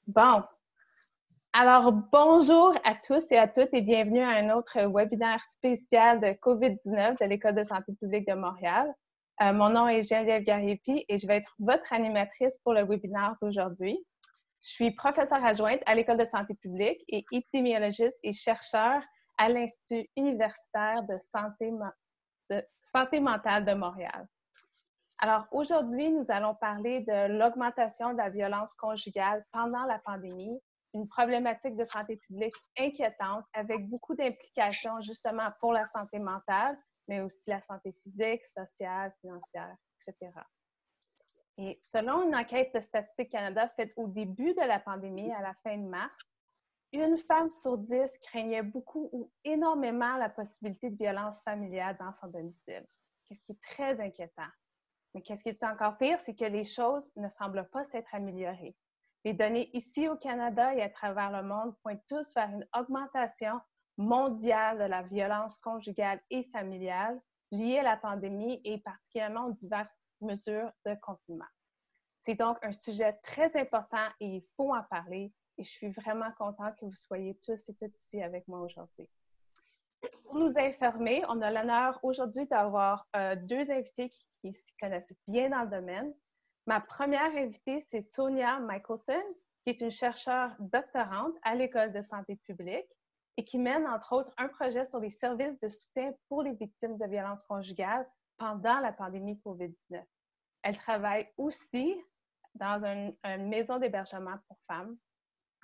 Bon, alors bonjour à tous et à toutes et bienvenue à un autre webinaire spécial de COVID-19 de l'École de santé publique de Montréal. Mon nom est Geneviève Gariepi et je vais être votre animatrice pour le webinaire d'aujourd'hui. Je suis professeure adjointe à l'École de santé publique et épidémiologiste et chercheur à l'Institut universitaire de santé mentale de Montréal. Alors aujourd'hui, nous allons parler de l'augmentation de la violence conjugale pendant la pandémie, une problématique de santé publique inquiétante avec beaucoup d'implications justement pour la santé mentale, mais aussi la santé physique, sociale, financière, etc. Et selon une enquête de Statistique Canada faite au début de la pandémie, à la fin de mars, une femme sur 10 craignait beaucoup ou énormément la possibilité de violence familiale dans son domicile, ce qui est très inquiétant. Mais qu'est-ce qui est encore pire, c'est que les choses ne semblent pas s'être améliorées. Les données ici au Canada et à travers le monde pointent tous vers une augmentation mondiale de la violence conjugale et familiale liée à la pandémie et particulièrement aux diverses mesures de confinement. C'est donc un sujet très important et il faut en parler et je suis vraiment contente que vous soyez tous et toutes ici avec moi aujourd'hui. Pour nous informer, on a l'honneur aujourd'hui d'avoir deux invités qui se connaissent bien dans le domaine. Ma première invitée, c'est Sonia Michelson, qui est une chercheure doctorante à l'École de santé publique et qui mène, entre autres, un projet sur les services de soutien pour les victimes de violences conjugales pendant la pandémie COVID-19. Elle travaille aussi dans une maison d'hébergement pour femmes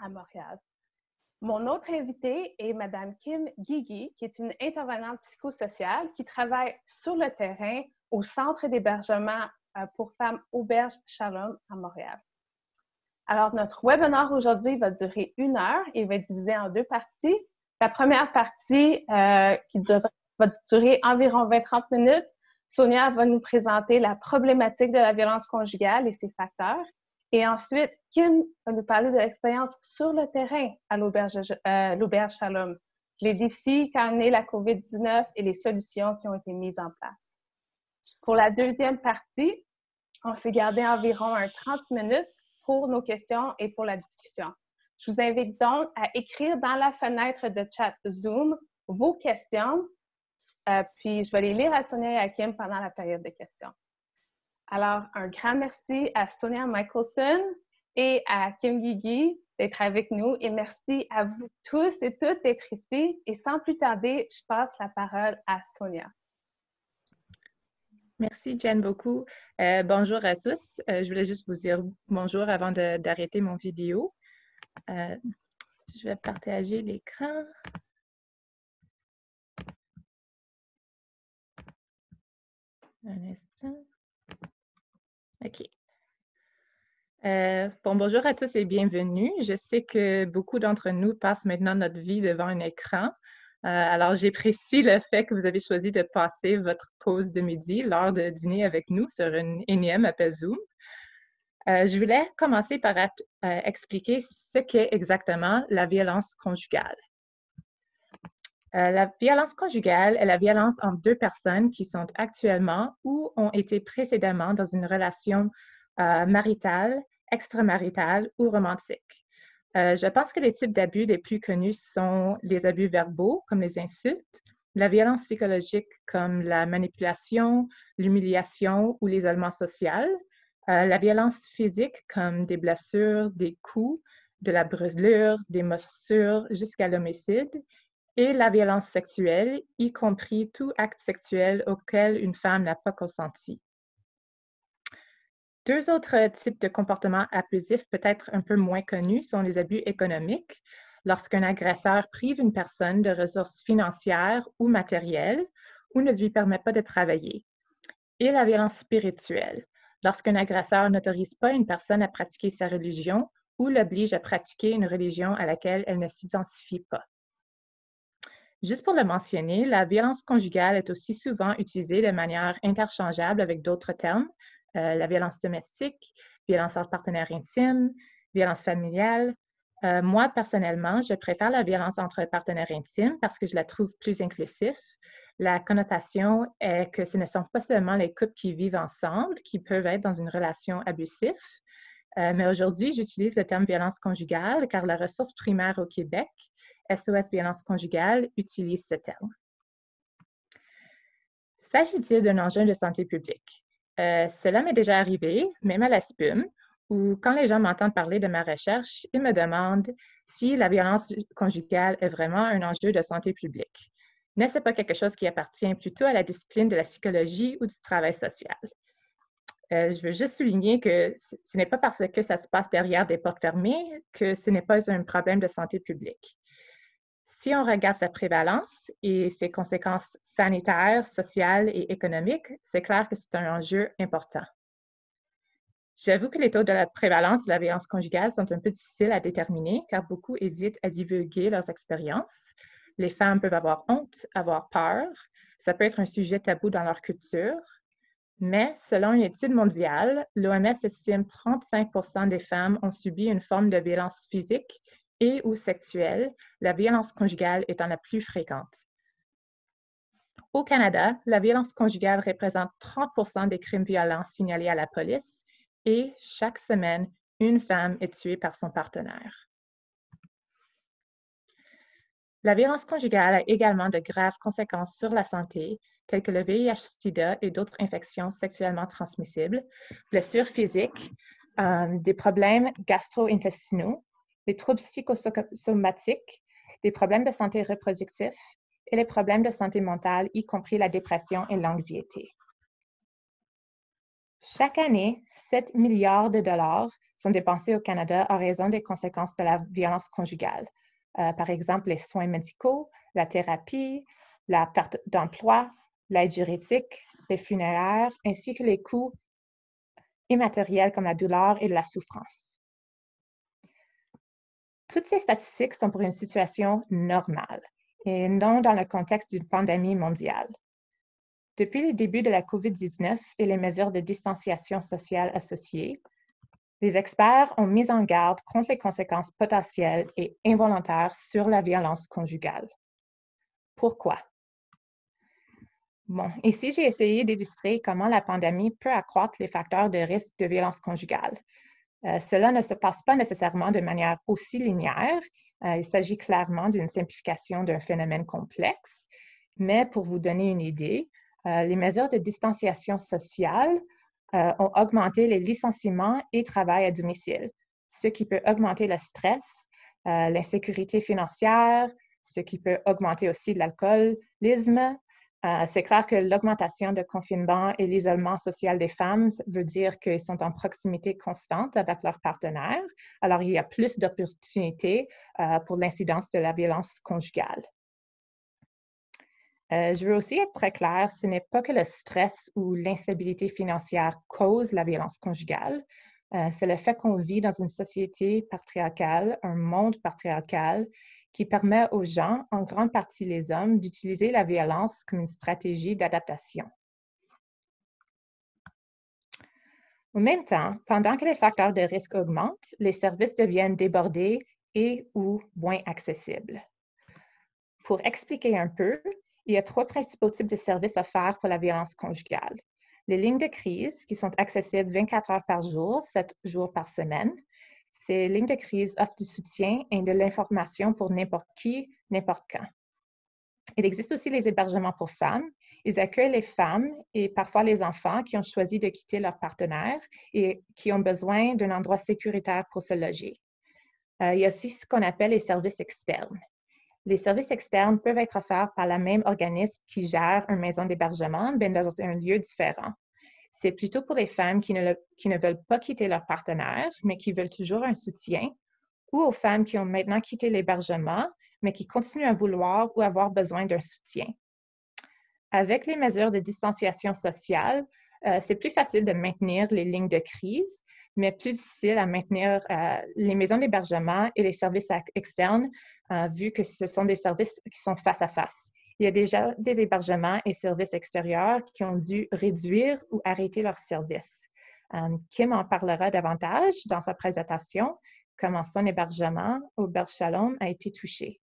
à Montréal. Mon autre invitée est Mme Kim Guigui, qui est une intervenante psychosociale qui travaille sur le terrain au Centre d'hébergement pour femmes Auberge Shalom à Montréal. Alors, notre webinaire aujourd'hui va durer 1 heure et va être divisé en 2 parties. La première partie va durer environ 20-30 minutes. Sonia va nous présenter la problématique de la violence conjugale et ses facteurs. Et ensuite, Kim va nous parler de l'expérience sur le terrain à l'Auberge Shalom, les défis qu'a amené la COVID-19 et les solutions qui ont été mises en place. Pour la deuxième partie, on s'est gardé environ 30 minutes pour nos questions et pour la discussion. Je vous invite donc à écrire dans la fenêtre de chat Zoom vos questions, puis je vais les lire à Sonia et à Kim pendant la période de questions. Alors, un grand merci à Sonia Michelson et à Kim Guigui d'être avec nous et merci à vous tous et toutes d'être ici. Et sans plus tarder, je passe la parole à Sonia. Merci, Jen, beaucoup. Bonjour à tous. Je voulais juste vous dire bonjour avant d'arrêter mon vidéo. Je vais partager l'écran. Un instant. OK. Bonjour à tous et bienvenue. Je sais que beaucoup d'entre nous passent maintenant notre vie devant un écran. Alors, j'apprécie le fait que vous avez choisi de passer votre pause de midi, l'heure de dîner avec nous sur une énième appel Zoom. Je voulais commencer par expliquer ce qu'est exactement la violence conjugale. La violence conjugale est la violence entre deux personnes qui sont actuellement ou ont été précédemment dans une relation maritale, extramaritale ou romantique. Je pense que les types d'abus les plus connus sont les abus verbaux, comme les insultes, la violence psychologique, comme la manipulation, l'humiliation ou l'isolement social, la violence physique, comme des blessures, des coups, de la brûlure, des morsures, jusqu'à l'homicide, et la violence sexuelle, y compris tout acte sexuel auquel une femme n'a pas consenti. Deux autres types de comportements abusifs peut-être un peu moins connus sont les abus économiques, lorsqu'un agresseur prive une personne de ressources financières ou matérielles ou ne lui permet pas de travailler, et la violence spirituelle, lorsqu'un agresseur n'autorise pas une personne à pratiquer sa religion ou l'oblige à pratiquer une religion à laquelle elle ne s'identifie pas. Juste pour le mentionner, la violence conjugale est aussi souvent utilisée de manière interchangeable avec d'autres termes, la violence domestique, violence entre partenaires intimes, violence familiale. Moi, personnellement, je préfère la violence entre partenaires intimes parce que je la trouve plus inclusive. La connotation est que ce ne sont pas seulement les couples qui vivent ensemble qui peuvent être dans une relation abusive, Mais aujourd'hui, j'utilise le terme violence conjugale car la ressource primaire au Québec, SOS Violence conjugale, utilise ce terme. S'agit-il d'un enjeu de santé publique? Cela m'est déjà arrivé, même à la SPUM, où quand les gens m'entendent parler de ma recherche, ils me demandent si la violence conjugale est vraiment un enjeu de santé publique. N'est-ce pas quelque chose qui appartient plutôt à la discipline de la psychologie ou du travail social? Je veux juste souligner que ce n'est pas parce que ça se passe derrière des portes fermées que ce n'est pas un problème de santé publique. Si on regarde sa prévalence et ses conséquences sanitaires, sociales et économiques, c'est clair que c'est un enjeu important. J'avoue que les taux de la prévalence de la violence conjugale sont un peu difficiles à déterminer car beaucoup hésitent à divulguer leurs expériences. Les femmes peuvent avoir honte, avoir peur. Ça peut être un sujet tabou dans leur culture. Mais selon une étude mondiale, l'OMS estime que 35% des femmes ont subi une forme de violence physique et ou sexuelle, la violence conjugale étant la plus fréquente. Au Canada, la violence conjugale représente 30% des crimes violents signalés à la police et chaque semaine, une femme est tuée par son partenaire. La violence conjugale a également de graves conséquences sur la santé, telles que le VIH-Sida et d'autres infections sexuellement transmissibles, blessures physiques, des problèmes gastro-intestinaux, des troubles psychosomatiques, des problèmes de santé reproductifs et les problèmes de santé mentale, y compris la dépression et l'anxiété. Chaque année, 7 milliards de dollars sont dépensés au Canada en raison des conséquences de la violence conjugale. Par exemple, les soins médicaux, la thérapie, la perte d'emploi, l'aide juridique, les funéraires, ainsi que les coûts immatériels comme la douleur et la souffrance. Toutes ces statistiques sont pour une situation normale et non dans le contexte d'une pandémie mondiale. Depuis le début de la COVID-19 et les mesures de distanciation sociale associées, les experts ont mis en garde contre les conséquences potentielles et involontaires sur la violence conjugale. Pourquoi? Bon, ici, j'ai essayé d'illustrer comment la pandémie peut accroître les facteurs de risque de violence conjugale. Cela ne se passe pas nécessairement de manière aussi linéaire. Il s'agit clairement d'une simplification d'un phénomène complexe. Mais pour vous donner une idée, les mesures de distanciation sociale ont augmenté les licenciements et travail à domicile, ce qui peut augmenter le stress, l'insécurité financière, ce qui peut augmenter aussi l'alcoolisme. C'est clair que l'augmentation de confinement et l'isolement social des femmes veut dire qu'elles sont en proximité constante avec leurs partenaires. Alors, il y a plus d'opportunités pour l'incidence de la violence conjugale. Je veux aussi être très claire, ce n'est pas que le stress ou l'instabilité financière cause la violence conjugale. C'est le fait qu'on vit dans une société patriarcale, un monde patriarcal, qui permet aux gens, en grande partie les hommes, d'utiliser la violence comme une stratégie d'adaptation. En même temps, pendant que les facteurs de risque augmentent, les services deviennent débordés et ou moins accessibles. Pour expliquer un peu, il y a 3 principaux types de services offerts pour la violence conjugale. Les lignes de crise, qui sont accessibles 24 heures par jour, 7 jours par semaine. Ces lignes de crise offrent du soutien et de l'information pour n'importe qui, n'importe quand. Il existe aussi les hébergements pour femmes. Ils accueillent les femmes et parfois les enfants qui ont choisi de quitter leur partenaire et qui ont besoin d'un endroit sécuritaire pour se loger. Il y a aussi ce qu'on appelle les services externes. Les services externes peuvent être offerts par le même organisme qui gère une maison d'hébergement, mais dans un lieu différent. C'est plutôt pour les femmes qui ne veulent pas quitter leur partenaire, mais qui veulent toujours un soutien, ou aux femmes qui ont maintenant quitté l'hébergement, mais qui continuent à vouloir ou avoir besoin d'un soutien. Avec les mesures de distanciation sociale, c'est plus facile de maintenir les lignes de crise, mais plus difficile à maintenir les maisons d'hébergement et les services externes, vu que ce sont des services qui sont face à face. Il y a déjà des hébergements et services extérieurs qui ont dû réduire ou arrêter leurs services. Kim en parlera davantage dans sa présentation, comment son hébergement, Auberge Shalom, a été touché.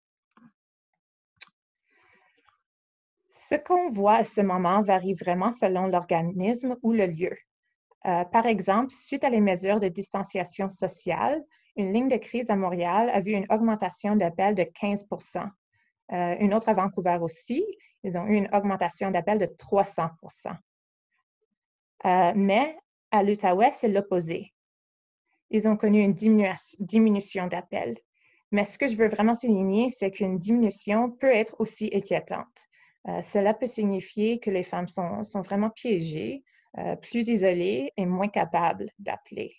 Ce qu'on voit à ce moment varie vraiment selon l'organisme ou le lieu. Par exemple, suite à les mesures de distanciation sociale, une ligne de crise à Montréal a vu une augmentation d'appels de 15 Une autre à Vancouver aussi, ils ont eu une augmentation d'appels de 300 mais à l'Outaouais, c'est l'opposé. Ils ont connu une diminution d'appels. Mais ce que je veux vraiment souligner, c'est qu'une diminution peut être aussi inquiétante. Cela peut signifier que les femmes sont vraiment piégées, plus isolées et moins capables d'appeler.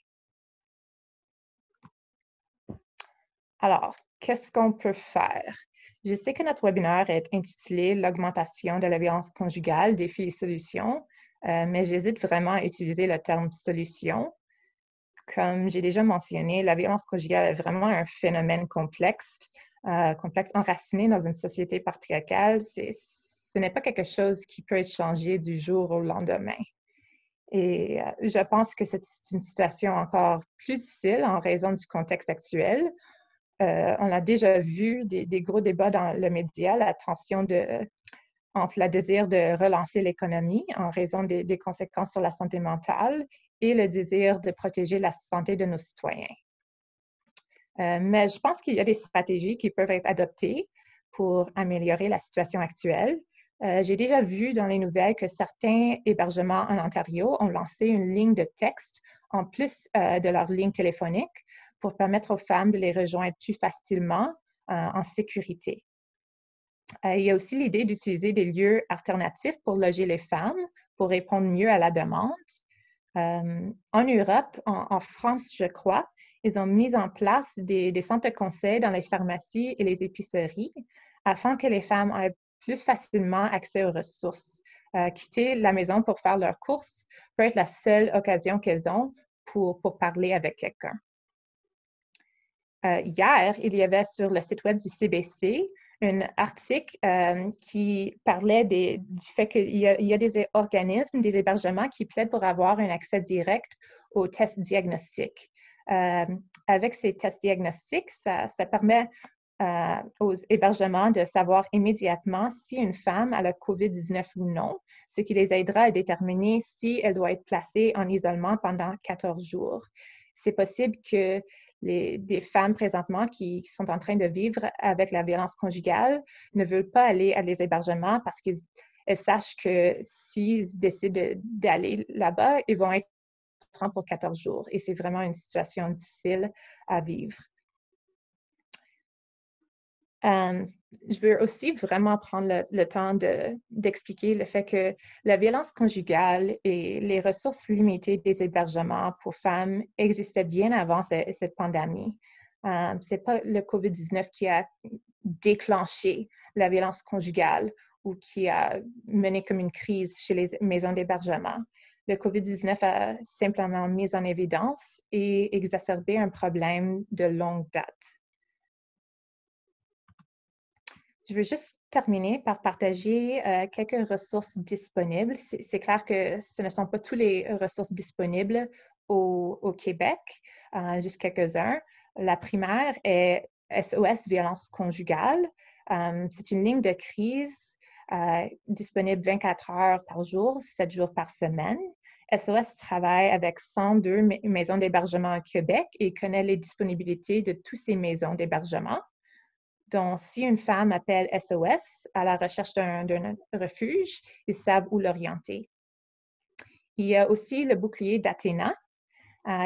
Alors, qu'est-ce qu'on peut faire? Je sais que notre webinaire est intitulé « L'augmentation de la violence conjugale, défis et solutions », mais j'hésite vraiment à utiliser le terme « solution ». Comme j'ai déjà mentionné, la violence conjugale est vraiment un phénomène complexe, complexe enraciné dans une société patriarcale. Ce n'est pas quelque chose qui peut être changé du jour au lendemain. Et je pense que c'est une situation encore plus difficile en raison du contexte actuel. On a déjà vu des gros débats dans le média, la tension entre le désir de relancer l'économie en raison des conséquences sur la santé mentale et le désir de protéger la santé de nos citoyens. Mais je pense qu'il y a des stratégies qui peuvent être adoptées pour améliorer la situation actuelle. J'ai déjà vu dans les nouvelles que certains hébergements en Ontario ont lancé une ligne de texte en plus de leur ligne téléphonique pour permettre aux femmes de les rejoindre plus facilement en sécurité. Il y a aussi l'idée d'utiliser des lieux alternatifs pour loger les femmes, pour répondre mieux à la demande. En Europe, en France, je crois, ils ont mis en place des centres de conseil dans les pharmacies et les épiceries afin que les femmes aient plus facilement accès aux ressources. Quitter la maison pour faire leurs courses peut être la seule occasion qu'elles ont pour parler avec quelqu'un. Hier, il y avait sur le site web du CBC un article qui parlait du fait qu'il y a des organismes, des hébergements qui plaident pour avoir un accès direct aux tests diagnostiques. Avec ces tests diagnostiques, ça permet aux hébergements de savoir immédiatement si une femme a le COVID-19 ou non, ce qui les aidera à déterminer si elle doit être placée en isolement pendant 14 jours. C'est possible que des femmes présentement qui sont en train de vivre avec la violence conjugale ne veulent pas aller à les hébergements parce qu'elles sachent que s'ils décident d'aller là-bas, ils vont être pour 14 jours. Et c'est vraiment une situation difficile à vivre. Je veux aussi vraiment prendre le temps d'expliquer le fait que la violence conjugale et les ressources limitées des hébergements pour femmes existaient bien avant cette pandémie. Ce n'est pas le COVID-19 qui a déclenché la violence conjugale ou qui a mené comme une crise chez les maisons d'hébergement. Le COVID-19 a simplement mis en évidence et exacerbé un problème de longue date. Je veux juste terminer par partager quelques ressources disponibles. C'est clair que ce ne sont pas toutes les ressources disponibles au Québec, juste quelques-uns. La primaire est SOS Violence conjugale. C'est une ligne de crise disponible 24 heures par jour, 7 jours par semaine. SOS travaille avec 102 maisons d'hébergement au Québec et connaît les disponibilités de toutes ces maisons d'hébergement. Donc, si une femme appelle SOS à la recherche d'un refuge, ils savent où l'orienter. Il y a aussi le bouclier d'Athéna.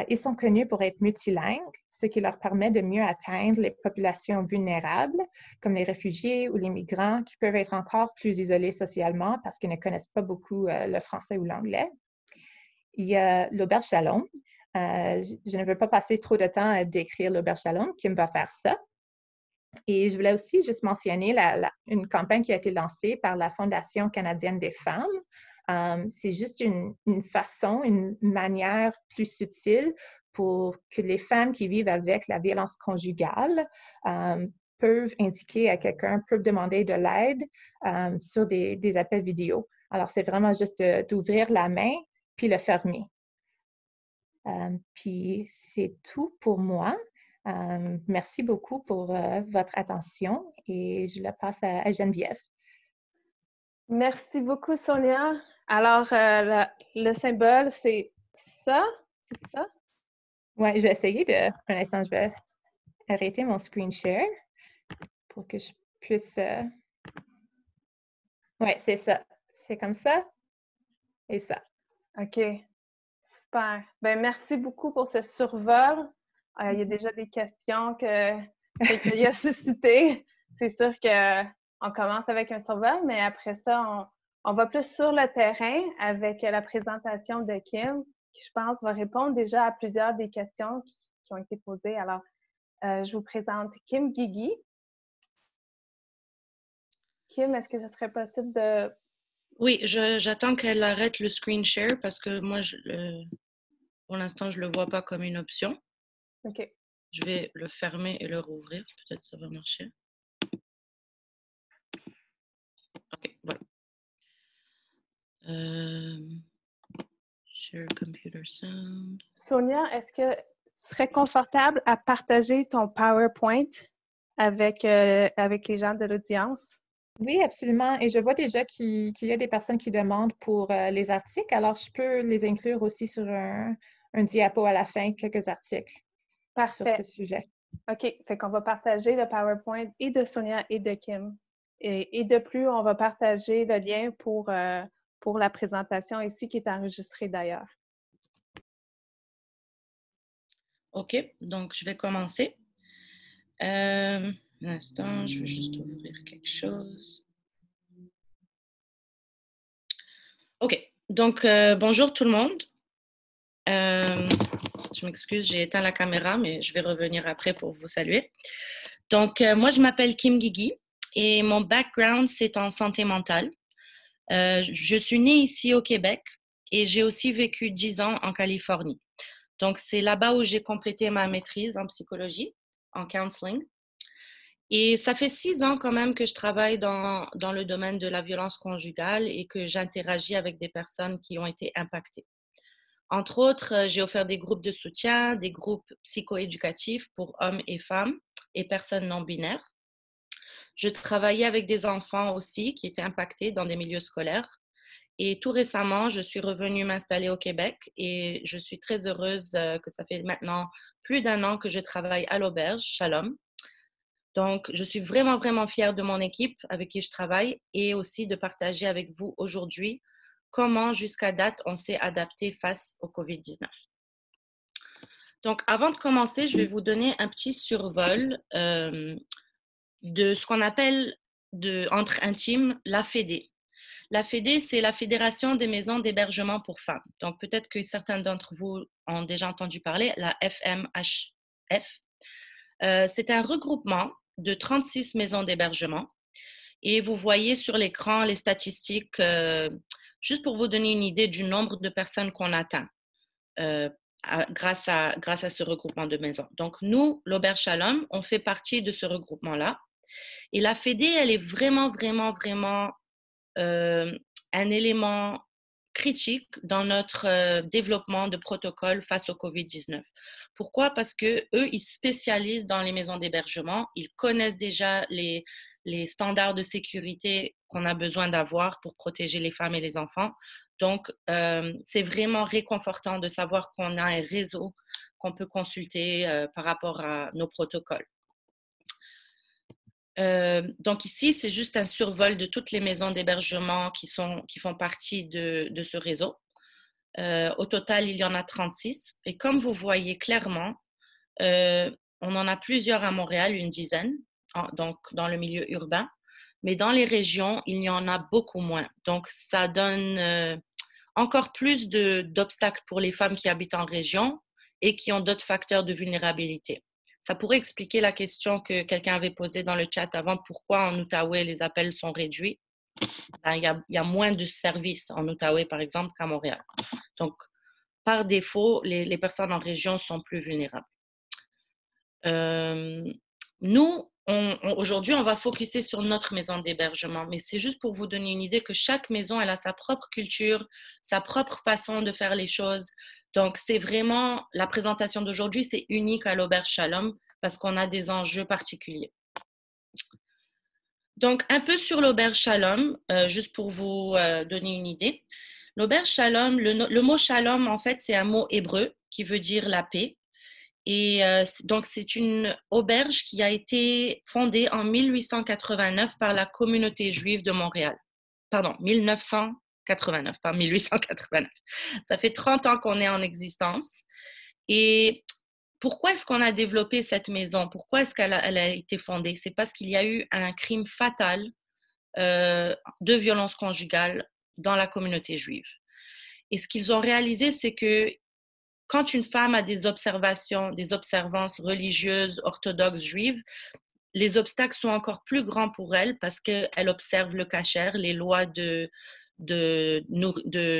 Ils sont connus pour être multilingues, ce qui leur permet de mieux atteindre les populations vulnérables, comme les réfugiés ou les migrants qui peuvent être encore plus isolés socialement parce qu'ils ne connaissent pas beaucoup le français ou l'anglais. Il y a l'Auberge Shalom. Je ne veux pas passer trop de temps à décrire l'Auberge Shalom. Kim va faire ça. Et je voulais aussi juste mentionner une campagne qui a été lancée par la Fondation canadienne des femmes. C'est juste une façon, une manière plus subtile pour que les femmes qui vivent avec la violence conjugale peuvent indiquer à quelqu'un, peuvent demander de l'aide sur des appels vidéo. Alors, c'est vraiment juste d'ouvrir la main puis le fermer. Puis, c'est tout pour moi. Merci beaucoup pour votre attention et je la passe à Geneviève. Merci beaucoup, Sonia. Alors, le symbole, c'est Ça? C'est ça? Ouais, je vais essayer de... Un instant, je vais arrêter mon screen share pour que je puisse... Ouais, c'est ça. C'est comme ça et ça. OK. Super. Ben, merci beaucoup pour ce survol. Il y a déjà des questions que quelqu'un a suscitées. C'est sûr qu'on commence avec un survol, mais après ça, on va plus sur le terrain avec la présentation de Kim, qui, je pense, va répondre déjà à plusieurs des questions qui ont été posées. Alors, je vous présente Kim Guigui. Kim, est-ce que ce serait possible de... Oui, j'attends qu'elle arrête le screen share parce que moi, pour l'instant, je ne le vois pas comme une option. OK. Je vais le fermer et le rouvrir. Peut-être que ça va marcher. OK, voilà. Share computer sound. Sonia, est-ce que tu serais confortable à partager ton PowerPoint avec les gens de l'audience? Oui, absolument. Et je vois déjà qu'il y a des personnes qui demandent pour les articles. Alors, je peux les inclure aussi sur un diapo à la fin, quelques articles sur ce Parfait. sujet. OK. Fait qu'on va partager le PowerPoint et de Sonia et de Kim. Et de plus, on va partager le lien pour la présentation ici qui est enregistrée d'ailleurs. OK, donc je vais commencer. Un instant, je vais juste ouvrir quelque chose. OK, donc bonjour tout le monde. Je m'excuse, j'ai éteint la caméra, mais je vais revenir après pour vous saluer. Donc, moi, je m'appelle Kim Guigui et mon background, c'est en santé mentale. Je suis née ici au Québec et j'ai aussi vécu 10 ans en Californie. Donc, c'est là-bas où j'ai complété ma maîtrise en psychologie, en counseling. Et ça fait 6 ans quand même que je travaille dans le domaine de la violence conjugale et que j'interagis avec des personnes qui ont été impactées. Entre autres, j'ai offert des groupes de soutien, des groupes psychoéducatifs pour hommes et femmes et personnes non binaires. Je travaillais avec des enfants aussi qui étaient impactés dans des milieux scolaires. Et tout récemment, je suis revenue m'installer au Québec et je suis très heureuse que ça fait maintenant plus d'1 an que je travaille à l'auberge Shalom. Donc, je suis vraiment, vraiment fière de mon équipe avec qui je travaille et aussi de partager avec vous aujourd'hui comment, jusqu'à date, on s'est adapté face au COVID-19. Donc, avant de commencer, je vais vous donner un petit survol de ce qu'on appelle, entre intimes, la FEDE. La FEDE, c'est la Fédération des maisons d'hébergement pour femmes. Donc, peut-être que certains d'entre vous ont déjà entendu parler, la FMHF. C'est un regroupement de 36 maisons d'hébergement. Et vous voyez sur l'écran les statistiques, juste pour vous donner une idée du nombre de personnes qu'on atteint grâce à ce regroupement de maisons. Donc, nous, l'Auberge Shalom, on fait partie de ce regroupement-là. Et la FEDE, elle est vraiment, vraiment, vraiment un élément critique dans notre développement de protocoles face au COVID-19. Pourquoi? Parce qu'eux, ils spécialisent dans les maisons d'hébergement. Ils connaissent déjà les standards de sécurité qu'on a besoin d'avoir pour protéger les femmes et les enfants. Donc, c'est vraiment réconfortant de savoir qu'on a un réseau qu'on peut consulter par rapport à nos protocoles. Donc ici, c'est juste un survol de toutes les maisons d'hébergement qui font partie de ce réseau. Au total, il y en a 36. Et comme vous voyez clairement, on en a plusieurs à Montréal, une dizaine, donc dans le milieu urbain. Mais dans les régions, il y en a beaucoup moins. Donc, ça donne encore plus d'obstacles pour les femmes qui habitent en région et qui ont d'autres facteurs de vulnérabilité. Ça pourrait expliquer la question que quelqu'un avait posée dans le chat avant, pourquoi en Outaouais les appels sont réduits. Ben, il y a moins de services en Outaouais, par exemple, qu'à Montréal. Donc, par défaut, les personnes en région sont plus vulnérables. Nous, aujourd'hui, on va focuser sur notre maison d'hébergement, mais c'est juste pour vous donner une idée que chaque maison, elle a sa propre culture, sa propre façon de faire les choses. Donc, c'est vraiment, la présentation d'aujourd'hui, c'est unique à l'Auberge Shalom parce qu'on a des enjeux particuliers. Donc, un peu sur l'Auberge Shalom, juste pour vous donner une idée. L'auberge Shalom, le mot Shalom, en fait, c'est un mot hébreu qui veut dire la paix. Et donc, c'est une auberge qui a été fondée en 1889 par la communauté juive de Montréal. Pardon, 1989, pas 1889. Ça fait 30 ans qu'on est en existence. Et pourquoi est-ce qu'on a développé cette maison? Pourquoi est-ce qu'elle a été fondée? C'est parce qu'il y a eu un crime fatal de violence conjugale dans la communauté juive. Et ce qu'ils ont réalisé, c'est que quand une femme a des observances religieuses, orthodoxes, juives, les obstacles sont encore plus grands pour elle parce qu'elle observe le kasher, les lois de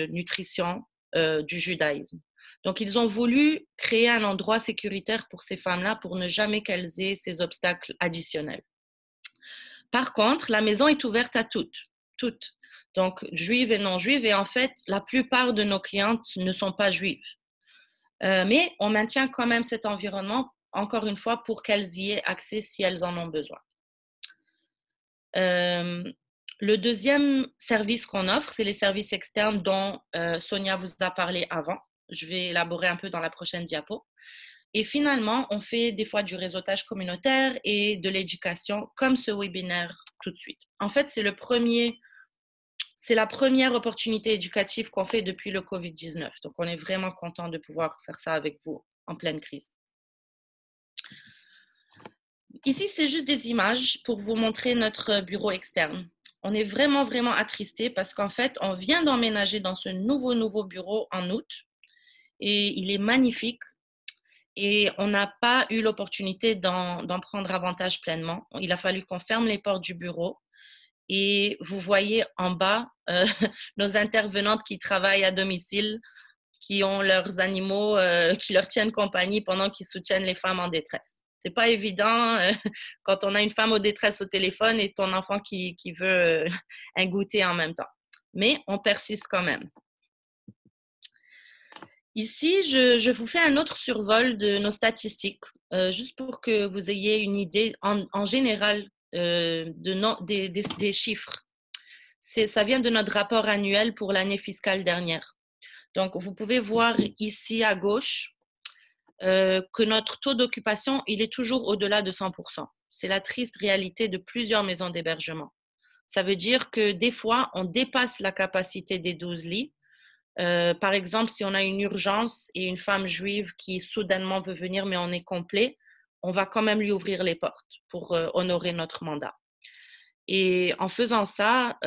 nutrition du judaïsme. Donc, ils ont voulu créer un endroit sécuritaire pour ces femmes-là pour ne jamais qu'elles aient ces obstacles additionnels. Par contre, la maison est ouverte à toutes. Donc, juives et non-juives. Et en fait, la plupart de nos clientes ne sont pas juives. Mais on maintient quand même cet environnement, encore une fois, pour qu'elles y aient accès si elles en ont besoin. Le deuxième service qu'on offre, c'est les services externes dont Sonia vous a parlé avant. Je vais élaborer un peu dans la prochaine diapo. Et finalement, on fait des fois du réseautage communautaire et de l'éducation, comme ce webinaire tout de suite. En fait, c'est la première opportunité éducative qu'on fait depuis le COVID-19. Donc, on est vraiment content de pouvoir faire ça avec vous en pleine crise. Ici, c'est juste des images pour vous montrer notre bureau externe. On est vraiment, vraiment attristés parce qu'en fait, on vient d'emménager dans ce nouveau bureau en août et il est magnifique. Et on n'a pas eu l'opportunité d'en prendre avantage pleinement. Il a fallu qu'on ferme les portes du bureau. Et vous voyez en bas nos intervenantes qui travaillent à domicile, qui ont leurs animaux, qui leur tiennent compagnie pendant qu'ils soutiennent les femmes en détresse. C'est pas évident quand on a une femme en détresse au téléphone et ton enfant qui veut un goûter en même temps. Mais on persiste quand même. Ici, je vous fais un autre survol de nos statistiques, juste pour que vous ayez une idée en général des chiffres. Ça vient de notre rapport annuel pour l'année fiscale dernière. Donc, vous pouvez voir ici à gauche que notre taux d'occupation, il est toujours au-delà de 100%. C'est la triste réalité de plusieurs maisons d'hébergement. Ça veut dire que des fois, on dépasse la capacité des 12 lits. Par exemple, si on a une urgence et une femme juive qui soudainement veut venir, mais on est complet, on va quand même lui ouvrir les portes pour honorer notre mandat. Et en faisant ça,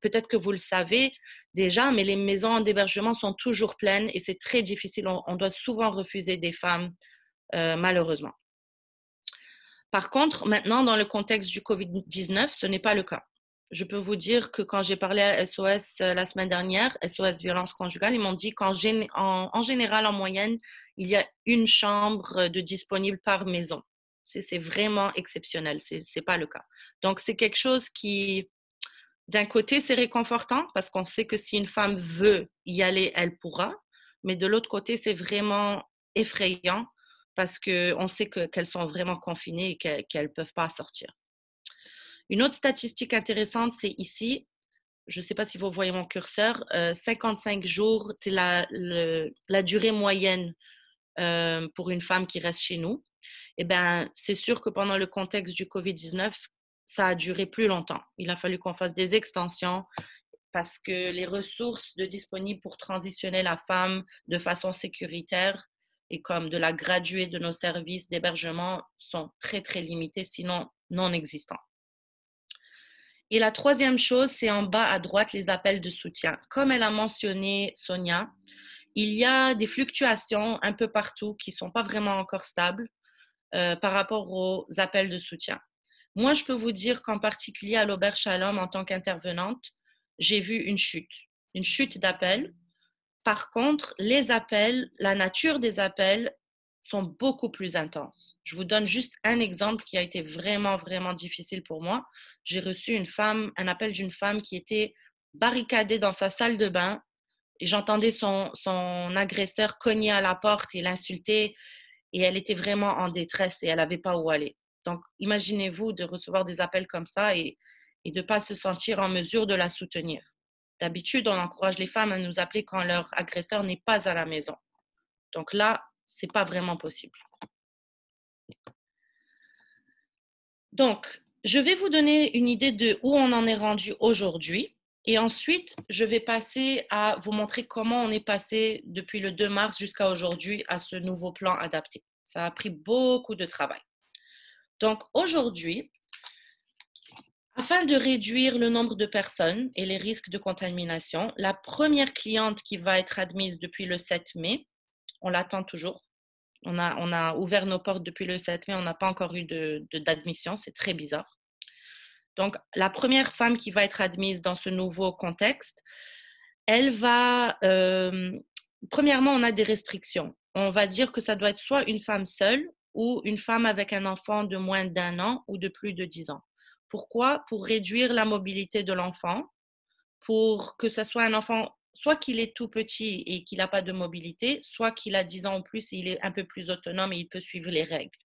peut-être que vous le savez déjà, mais les maisons d'hébergement sont toujours pleines et c'est très difficile. On doit souvent refuser des femmes, malheureusement. Par contre, maintenant, dans le contexte du COVID-19, ce n'est pas le cas. Je peux vous dire que quand j'ai parlé à SOS la semaine dernière, SOS Violence Conjugale, ils m'ont dit qu'en général, en moyenne, il y a une chambre de disponible par maison. C'est vraiment exceptionnel, ce n'est pas le cas. Donc, c'est quelque chose qui, d'un côté, c'est réconfortant parce qu'on sait que si une femme veut y aller, elle pourra. Mais de l'autre côté, c'est vraiment effrayant parce qu'on sait qu'elles sont vraiment confinées et qu'elles ne peuvent pas sortir. Une autre statistique intéressante, c'est ici. Je ne sais pas si vous voyez mon curseur. 55 jours, c'est la durée moyenne pour une femme qui reste chez nous. Eh bien, c'est sûr que pendant le contexte du COVID-19, ça a duré plus longtemps. Il a fallu qu'on fasse des extensions parce que les ressources disponibles pour transitionner la femme de façon sécuritaire et comme de la graduer de nos services d'hébergement sont très, très limitées, sinon non existants. Et la troisième chose, c'est en bas à droite, les appels de soutien. Comme elle a mentionné, Sonia, il y a des fluctuations un peu partout qui ne sont pas vraiment encore stables par rapport aux appels de soutien. Moi, je peux vous dire qu'en particulier à l'Auberge Shalom, en tant qu'intervenante, j'ai vu une chute d'appels. Par contre, les appels, la nature des appels sont beaucoup plus intenses. Je vous donne juste un exemple qui a été vraiment, vraiment difficile pour moi. J'ai reçu un appel d'une femme qui était barricadée dans sa salle de bain et j'entendais son agresseur cogner à la porte et l'insulter et elle était vraiment en détresse et elle n'avait pas où aller. Donc, imaginez-vous de recevoir des appels comme ça et de ne pas se sentir en mesure de la soutenir. D'habitude, on encourage les femmes à nous appeler quand leur agresseur n'est pas à la maison. Donc là, ce n'est pas vraiment possible. Donc, je vais vous donner une idée de où on en est rendu aujourd'hui. Et ensuite, je vais passer à vous montrer comment on est passé depuis le 2 mars jusqu'à aujourd'hui à ce nouveau plan adapté. Ça a pris beaucoup de travail. Donc, aujourd'hui, afin de réduire le nombre de personnes et les risques de contamination, la première cliente qui va être admise depuis le 7 mai, on l'attend toujours. On a ouvert nos portes depuis le 7 mai, on n'a pas encore eu d'admission, c'est très bizarre. Donc, la première femme qui va être admise dans ce nouveau contexte, elle va... premièrement, on a des restrictions. On va dire que ça doit être soit une femme seule ou une femme avec un enfant de moins d'1 an ou de plus de 10 ans. Pourquoi? Pour réduire la mobilité de l'enfant, pour que ce soit un enfant, soit qu'il est tout petit et qu'il n'a pas de mobilité, soit qu'il a 10 ans ou plus et il est un peu plus autonome et il peut suivre les règles.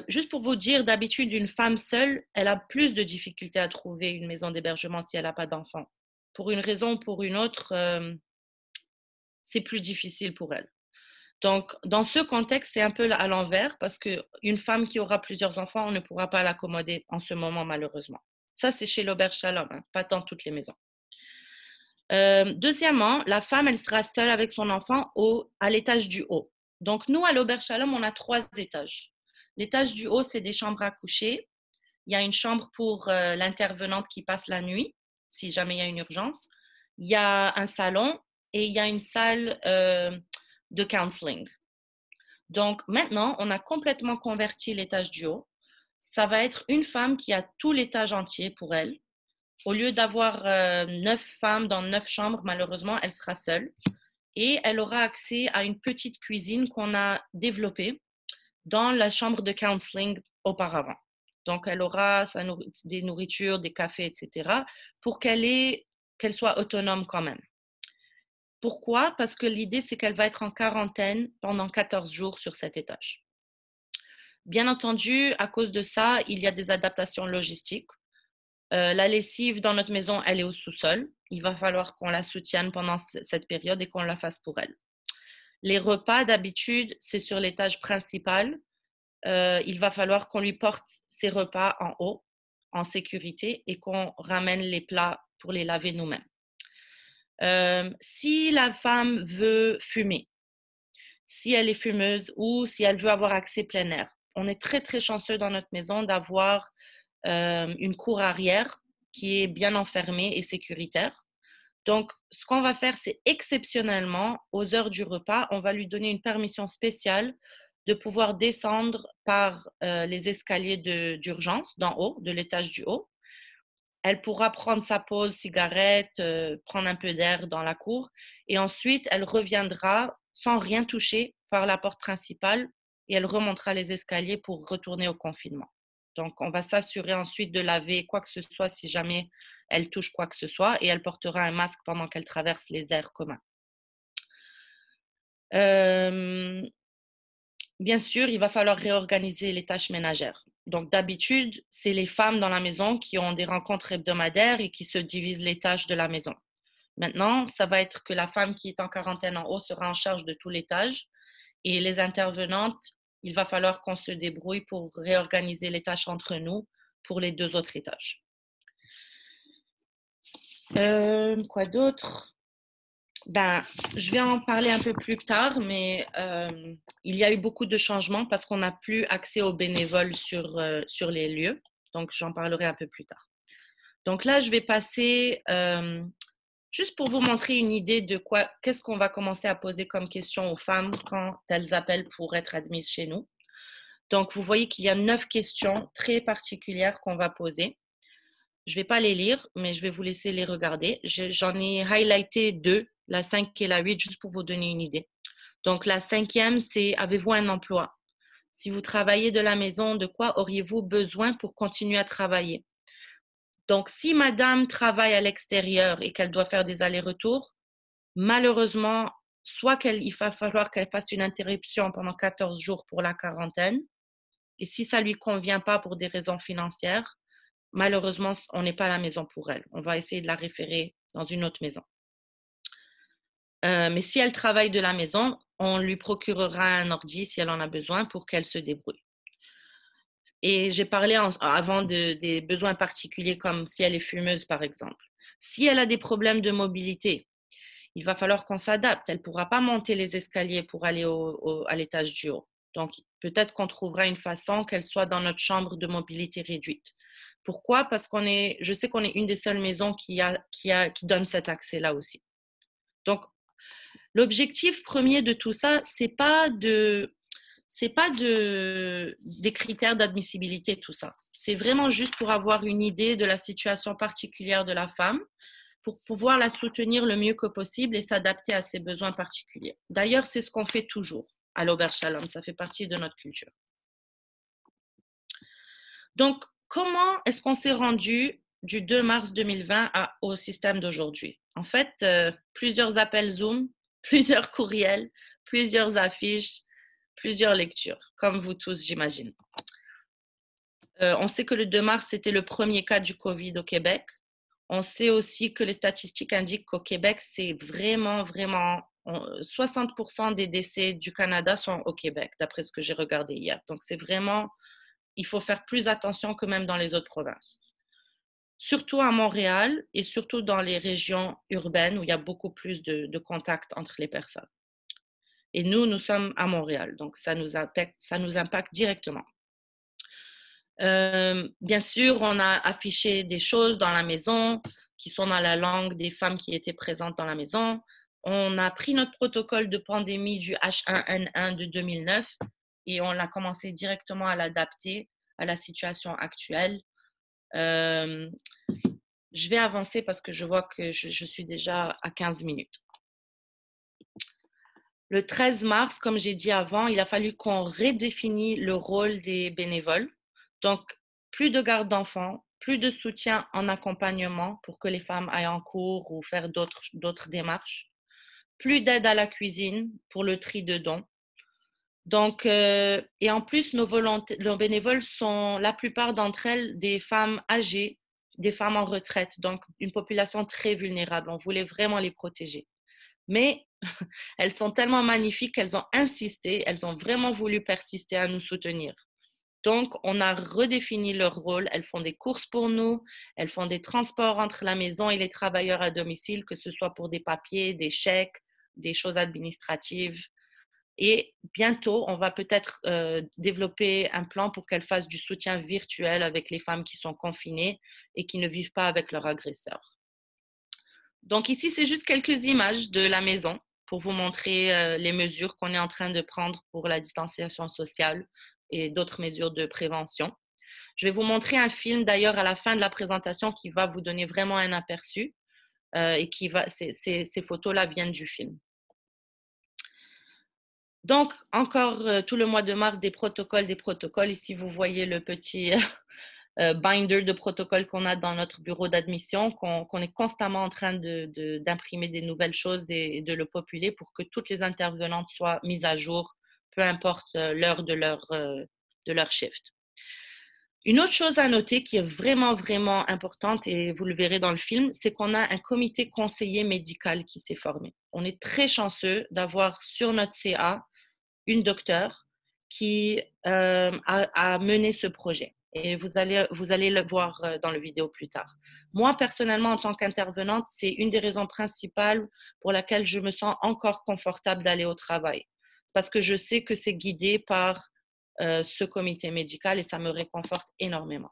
Juste pour vous dire, d'habitude, une femme seule, elle a plus de difficultés à trouver une maison d'hébergement si elle n'a pas d'enfant. Pour une raison ou pour une autre, c'est plus difficile pour elle. Donc, dans ce contexte, c'est un peu à l'envers parce qu'une femme qui aura plusieurs enfants, on ne pourra pas l'accommoder en ce moment, malheureusement. Ça, c'est chez l'Auberge Shalom, hein, pas dans toutes les maisons. Deuxièmement, la femme, elle sera seule avec son enfant à l'étage du haut. Donc, nous, à l'Auberge Shalom, on a 3 étages. L'étage du haut, c'est des chambres à coucher. Il y a une chambre pour l'intervenante qui passe la nuit, si jamais il y a une urgence. Il y a un salon et il y a une salle de counseling. Donc, maintenant, on a complètement converti l'étage du haut. Ça va être une femme qui a tout l'étage entier pour elle. Au lieu d'avoir 9 femmes dans 9 chambres, malheureusement, elle sera seule. Et elle aura accès à une petite cuisine qu'on a développée dans la chambre de counseling auparavant. Donc, elle aura des nourritures, des cafés, etc. pour qu'elle soit autonome quand même. Pourquoi? Parce que l'idée, c'est qu'elle va être en quarantaine pendant 14 jours sur cet étage. Bien entendu, à cause de ça, il y a des adaptations logistiques. La lessive dans notre maison, elle est au sous-sol. Il va falloir qu'on la soutienne pendant cette période et qu'on la fasse pour elle. Les repas, d'habitude, c'est sur l'étage principal. Il va falloir qu'on lui porte ses repas en haut, en sécurité, et qu'on ramène les plats pour les laver nous-mêmes. Si la femme veut fumer, si elle est fumeuse ou si elle veut avoir accès plein air, on est très, très chanceux dans notre maison d'avoir une cour arrière qui est bien enfermée et sécuritaire. Donc, ce qu'on va faire, c'est exceptionnellement, aux heures du repas, on va lui donner une permission spéciale de pouvoir descendre par les escaliers d'urgence d'en haut, de l'étage du haut. Elle pourra prendre sa pause cigarette, prendre un peu d'air dans la cour et ensuite, elle reviendra sans rien toucher par la porte principale et elle remontera les escaliers pour retourner au confinement. Donc, on va s'assurer ensuite de laver quoi que ce soit si jamais elle touche quoi que ce soit et elle portera un masque pendant qu'elle traverse les aires communs. Bien sûr, il va falloir réorganiser les tâches ménagères. Donc, d'habitude, c'est les femmes dans la maison qui ont des rencontres hebdomadaires et qui se divisent les tâches de la maison. Maintenant, ça va être que la femme qui est en quarantaine en haut sera en charge de tous les tâches et les intervenantes, il va falloir qu'on se débrouille pour réorganiser les tâches entre nous pour les 2 autres étages. Quoi d'autre? Je vais en parler un peu plus tard, mais il y a eu beaucoup de changements parce qu'on n'a plus accès aux bénévoles sur les lieux. Donc, j'en parlerai un peu plus tard. Donc là, je vais passer, juste pour vous montrer une idée de qu'est-ce qu'on va commencer à poser comme question aux femmes quand elles appellent pour être admises chez nous. Donc, vous voyez qu'il y a 9 questions très particulières qu'on va poser. Je ne vais pas les lire, mais je vais vous laisser les regarder. J'en ai highlighté 2, la 5 et la 8, juste pour vous donner une idée. Donc, la 5e, c'est « Avez-vous un emploi? Si vous travaillez de la maison, de quoi auriez-vous besoin pour continuer à travailler? » Donc, si madame travaille à l'extérieur et qu'elle doit faire des allers-retours, malheureusement, soit il va falloir qu'elle fasse une interruption pendant 14 jours pour la quarantaine, et si ça ne lui convient pas pour des raisons financières, malheureusement, on n'est pas à la maison pour elle. On va essayer de la référer dans une autre maison. Mais si elle travaille de la maison, on lui procurera un ordi si elle en a besoin pour qu'elle se débrouille. Et j'ai parlé avant des besoins particuliers comme si elle est fumeuse, par exemple. Si elle a des problèmes de mobilité, il va falloir qu'on s'adapte. Elle ne pourra pas monter les escaliers pour aller à l'étage du haut. Donc, peut-être qu'on trouvera une façon qu'elle soit dans notre chambre de mobilité réduite. Pourquoi? Parce je sais qu'on est une des seules maisons qui donne cet accès-là aussi. Donc, l'objectif premier de tout ça, c'est pas des critères d'admissibilité, tout ça. C'est vraiment juste pour avoir une idée de la situation particulière de la femme, pour pouvoir la soutenir le mieux que possible et s'adapter à ses besoins particuliers. D'ailleurs, c'est ce qu'on fait toujours à l'Auberge Shalom. Ça fait partie de notre culture. Donc, comment est-ce qu'on s'est rendu du 2 mars 2020 au système d'aujourd'hui? En fait, plusieurs appels Zoom, plusieurs courriels, plusieurs affiches, plusieurs lectures, comme vous tous, j'imagine. On sait que le 2 mars, c'était le premier cas du Covid au Québec. On sait aussi que les statistiques indiquent qu'au Québec, c'est vraiment 60% des décès du Canada sont au Québec, d'après ce que j'ai regardé hier. Donc, c'est vraiment, il faut faire plus attention que même dans les autres provinces. Surtout à Montréal et surtout dans les régions urbaines où il y a beaucoup plus de contacts entre les personnes. Et nous sommes à Montréal, donc ça nous impacte directement. Bien sûr, on a affiché des choses dans la maison qui sont dans la langue des femmes qui étaient présentes dans la maison. On a pris notre protocole de pandémie du H1N1 de 2009 et on a commencé directement à l'adapter à la situation actuelle. Je vais avancer parce que je vois que je suis déjà à 15 minutes. Le 13 mars, comme j'ai dit avant, il a fallu qu'on redéfinisse le rôle des bénévoles. Donc, plus de garde d'enfants, plus de soutien en accompagnement pour que les femmes aillent en cours ou faire d'autres démarches, plus d'aide à la cuisine pour le tri de dons. Donc, et en plus, nos bénévoles sont, la plupart d'entre elles, des femmes âgées, des femmes en retraite, donc une population très vulnérable. On voulait vraiment les protéger. Mais elles sont tellement magnifiques qu'elles ont insisté, elles ont vraiment voulu persister à nous soutenir. Donc, on a redéfini leur rôle. Elles font des courses pour nous, elles font des transports entre la maison et les travailleurs à domicile, que ce soit pour des papiers, des chèques, des choses administratives. Et bientôt, on va peut-être développer un plan pour qu'elles fassent du soutien virtuel avec les femmes qui sont confinées et qui ne vivent pas avec leur agresseur. Donc ici, c'est juste quelques images de la maison pour vous montrer les mesures qu'on est en train de prendre pour la distanciation sociale et d'autres mesures de prévention. Je vais vous montrer un film d'ailleurs à la fin de la présentation qui va vous donner vraiment un aperçu et ces photos-là viennent du film. Donc, encore tout le mois de mars, des protocoles. Ici, vous voyez le petit binder de protocoles qu'on a dans notre bureau d'admission, qu'on est constamment en train d'imprimer des nouvelles choses et de le populer pour que toutes les intervenantes soient mises à jour, peu importe l'heure de leur shift. Une autre chose à noter qui est vraiment importante, et vous le verrez dans le film, c'est qu'on a un comité conseiller médical qui s'est formé. On est très chanceux d'avoir sur notre CA une docteure qui a mené ce projet. Et vous allez le voir dans la vidéo plus tard. Moi, personnellement, en tant qu'intervenante, c'est une des raisons principales pour laquelle je me sens encore confortable d'aller au travail. Parce que je sais que c'est guidé par ce comité médical et ça me réconforte énormément.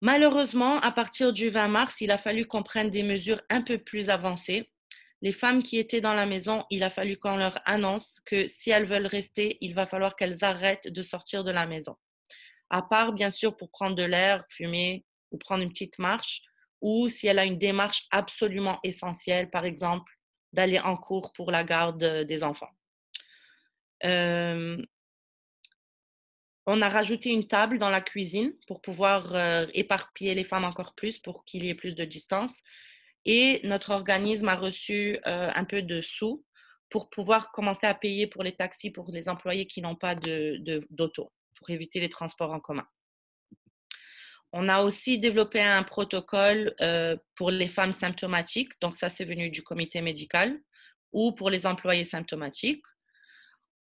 Malheureusement, à partir du 20 mars, il a fallu qu'on prenne des mesures un peu plus avancées. Les femmes qui étaient dans la maison, il a fallu qu'on leur annonce que si elles veulent rester, il va falloir qu'elles arrêtent de sortir de la maison. À part, bien sûr, pour prendre de l'air, fumer ou prendre une petite marche, ou si elle a une démarche absolument essentielle, par exemple, d'aller en cours pour la garde des enfants. On a rajouté une table dans la cuisine pour pouvoir éparpiller les femmes encore plus pour qu'il y ait plus de distance. Et notre organisme a reçu un peu de sous pour pouvoir commencer à payer pour les taxis pour les employés qui n'ont pas d'auto, pour éviter les transports en commun. On a aussi développé un protocole pour les femmes symptomatiques, donc ça c'est venu du comité médical, ou pour les employés symptomatiques.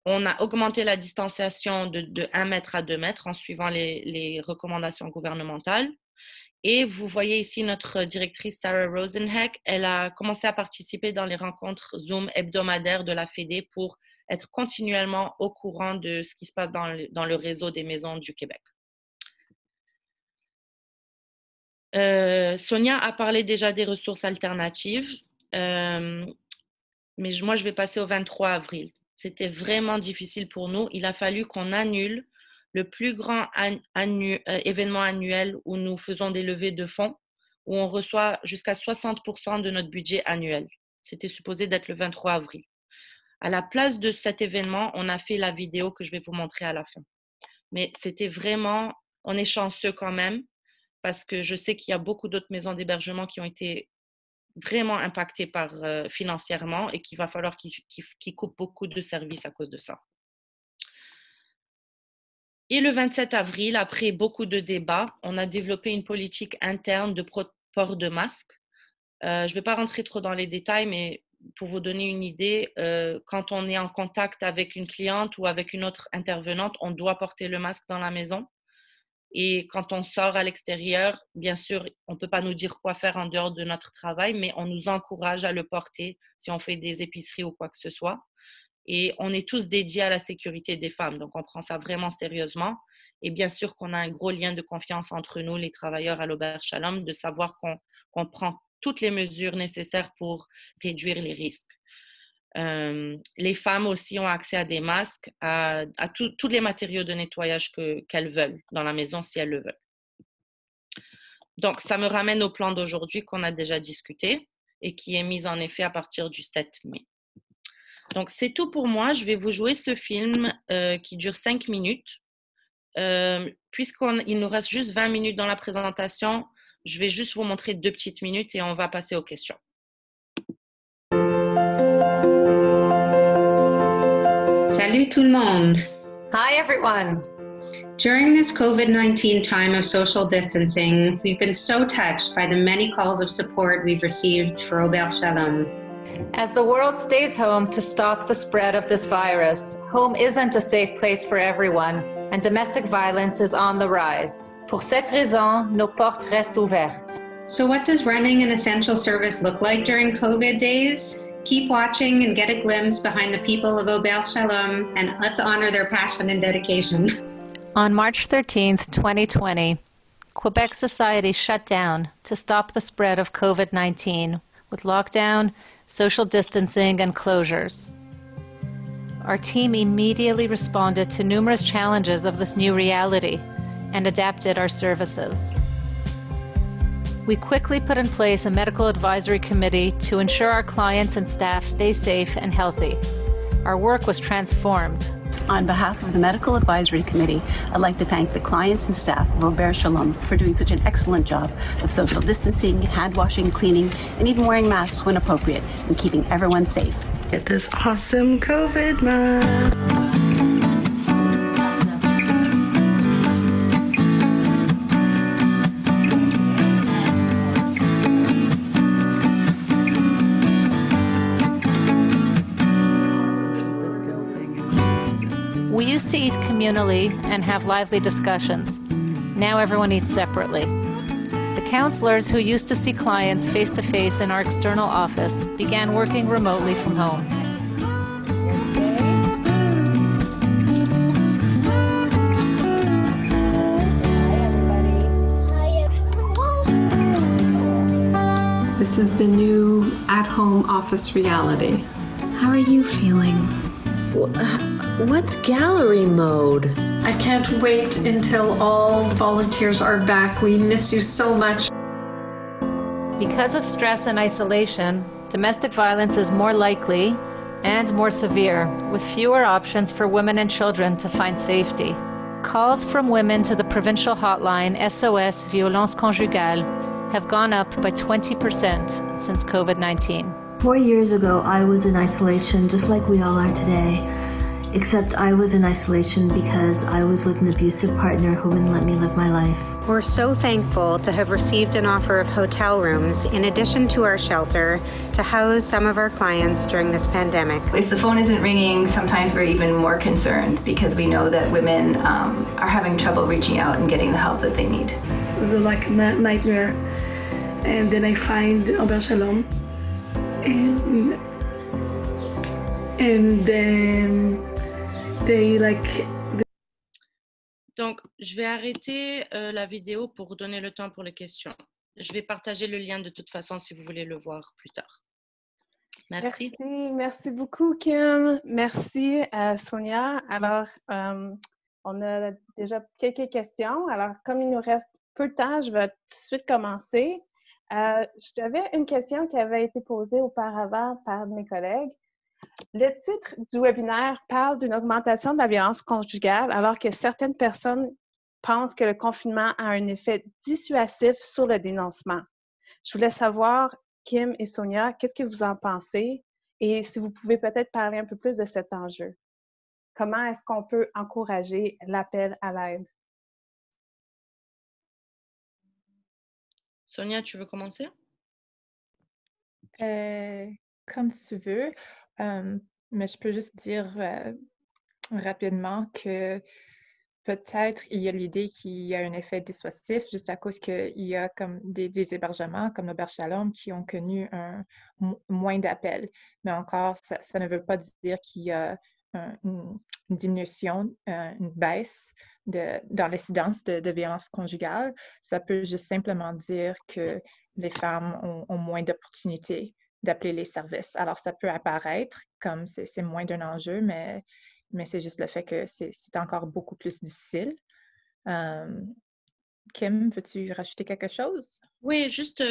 On a augmenté la distanciation de 1 mètre à 2 mètres en suivant les recommandations gouvernementales. Et vous voyez ici notre directrice Sarah Rosenheck, elle a commencé à participer dans les rencontres Zoom hebdomadaires de la Fédé pour être continuellement au courant de ce qui se passe dans le réseau des maisons du Québec. Sonia a parlé déjà des ressources alternatives, mais moi je vais passer au 23 avril. C'était vraiment difficile pour nous. Il a fallu qu'on annule le plus grand événement annuel où nous faisons des levées de fonds, où on reçoit jusqu'à 60% de notre budget annuel. C'était supposé d'être le 23 avril. À la place de cet événement, on a fait la vidéo que je vais vous montrer à la fin. Mais c'était vraiment, on est chanceux quand même, parce que je sais qu'il y a beaucoup d'autres maisons d'hébergement qui ont été vraiment impactées financièrement et qu'il va falloir qu'ils coupent beaucoup de services à cause de ça. Et le 27 avril, après beaucoup de débats, on a développé une politique interne de port de masque. Je ne vais pas rentrer trop dans les détails, mais pour vous donner une idée, quand on est en contact avec une cliente ou avec une autre intervenante, on doit porter le masque dans la maison. Et quand on sort à l'extérieur, bien sûr, on ne peut pas nous dire quoi faire en dehors de notre travail, mais on nous encourage à le porter si on fait des épiceries ou quoi que ce soit. Et on est tous dédiés à la sécurité des femmes, donc on prend ça vraiment sérieusement. Et bien sûr qu'on a un gros lien de confiance entre nous, les travailleurs à l'Auberge Shalom, de savoir qu'on prend toutes les mesures nécessaires pour réduire les risques. Les femmes aussi ont accès à des masques, à tous les matériaux de nettoyage qu'elles veulent dans la maison si elles le veulent. Donc, ça me ramène au plan d'aujourd'hui qu'on a déjà discuté et qui est mis en effet à partir du 7 mai. Donc, c'est tout pour moi. Je vais vous jouer ce film qui dure 5 minutes. Puisqu'il nous reste juste 20 minutes dans la présentation, je vais juste vous montrer 2 petites minutes et on va passer aux questions. Salut tout le monde. Hi everyone. During this COVID-19 time of social distancing, we've been so touched by the many calls of support we've received for Auberge Shalom. As the world stays home to stop the spread of this virus, home isn't a safe place for everyone, and domestic violence is on the rise. Pour cette raison, nos portes restent ouvertes. So what does running an essential service look like during COVID days? Keep watching and get a glimpse behind the people of Auberge Shalom, and let's honor their passion and dedication. On March 13th, 2020, Quebec society shut down to stop the spread of COVID-19 with lockdown, social distancing, and closures. Our team immediately responded to numerous challenges of this new reality and adapted our services. We quickly put in place a medical advisory committee to ensure our clients and staff stay safe and healthy. Our work was transformed. On behalf of the Medical Advisory Committee, I'd like to thank the clients and staff of Auberge Shalom for doing such an excellent job of social distancing, hand washing, cleaning, and even wearing masks when appropriate, and keeping everyone safe. Get this awesome COVID mask. We used to eat communally and have lively discussions. Now everyone eats separately. The counselors who used to see clients face-to-face in our external office began working remotely from home. This is the new at-home office reality. How are you feeling? What's gallery mode? I can't wait until all the volunteers are back. We miss you so much. Because of stress and isolation, domestic violence is more likely and more severe, with fewer options for women and children to find safety. Calls from women to the provincial hotline SOS Violence Conjugale have gone up by 20% since COVID-19. 4 years ago, I was in isolation, just like we all are today. Except I was in isolation because I was with an abusive partner who wouldn't let me live my life. We're so thankful to have received an offer of hotel rooms in addition to our shelter to house some of our clients during this pandemic. If the phone isn't ringing, sometimes we're even more concerned because we know that women are having trouble reaching out and getting the help that they need. It was like a nightmare. And then I find Auberge Shalom. And then they like... Donc, je vais arrêter la vidéo pour donner le temps pour les questions. Je vais partager le lien de toute façon si vous voulez le voir plus tard. Merci. Merci beaucoup, Kim. Merci, Sonia. Alors, on a déjà quelques questions. Alors, comme il nous reste peu de temps, je vais tout de suite commencer. J'avais une question qui avait été posée auparavant par mes collègues. Le titre du webinaire parle d'une augmentation de la violence conjugale alors que certaines personnes pensent que le confinement a un effet dissuasif sur le dénoncement. Je voulais savoir, Kim et Sonia, qu'est-ce que vous en pensez et si vous pouvez peut-être parler un peu plus de cet enjeu. Comment est-ce qu'on peut encourager l'appel à l'aide? Sonia, tu veux commencer? Comme tu veux. Mais je peux juste dire rapidement que peut-être il y a l'idée qu'il y a un effet dissuasif juste à cause qu'il y a comme des hébergements comme l'Auberge Shalom qui ont connu moins d'appels. Mais encore, ça ne veut pas dire qu'il y a une diminution, une baisse dans l'incidence de violence conjugale. Ça peut juste simplement dire que les femmes ont moins d'opportunités d'appeler les services. Alors, ça peut apparaître comme c'est moins d'un enjeu, mais c'est juste le fait que c'est encore beaucoup plus difficile. Kim, veux-tu rajouter quelque chose? Oui, juste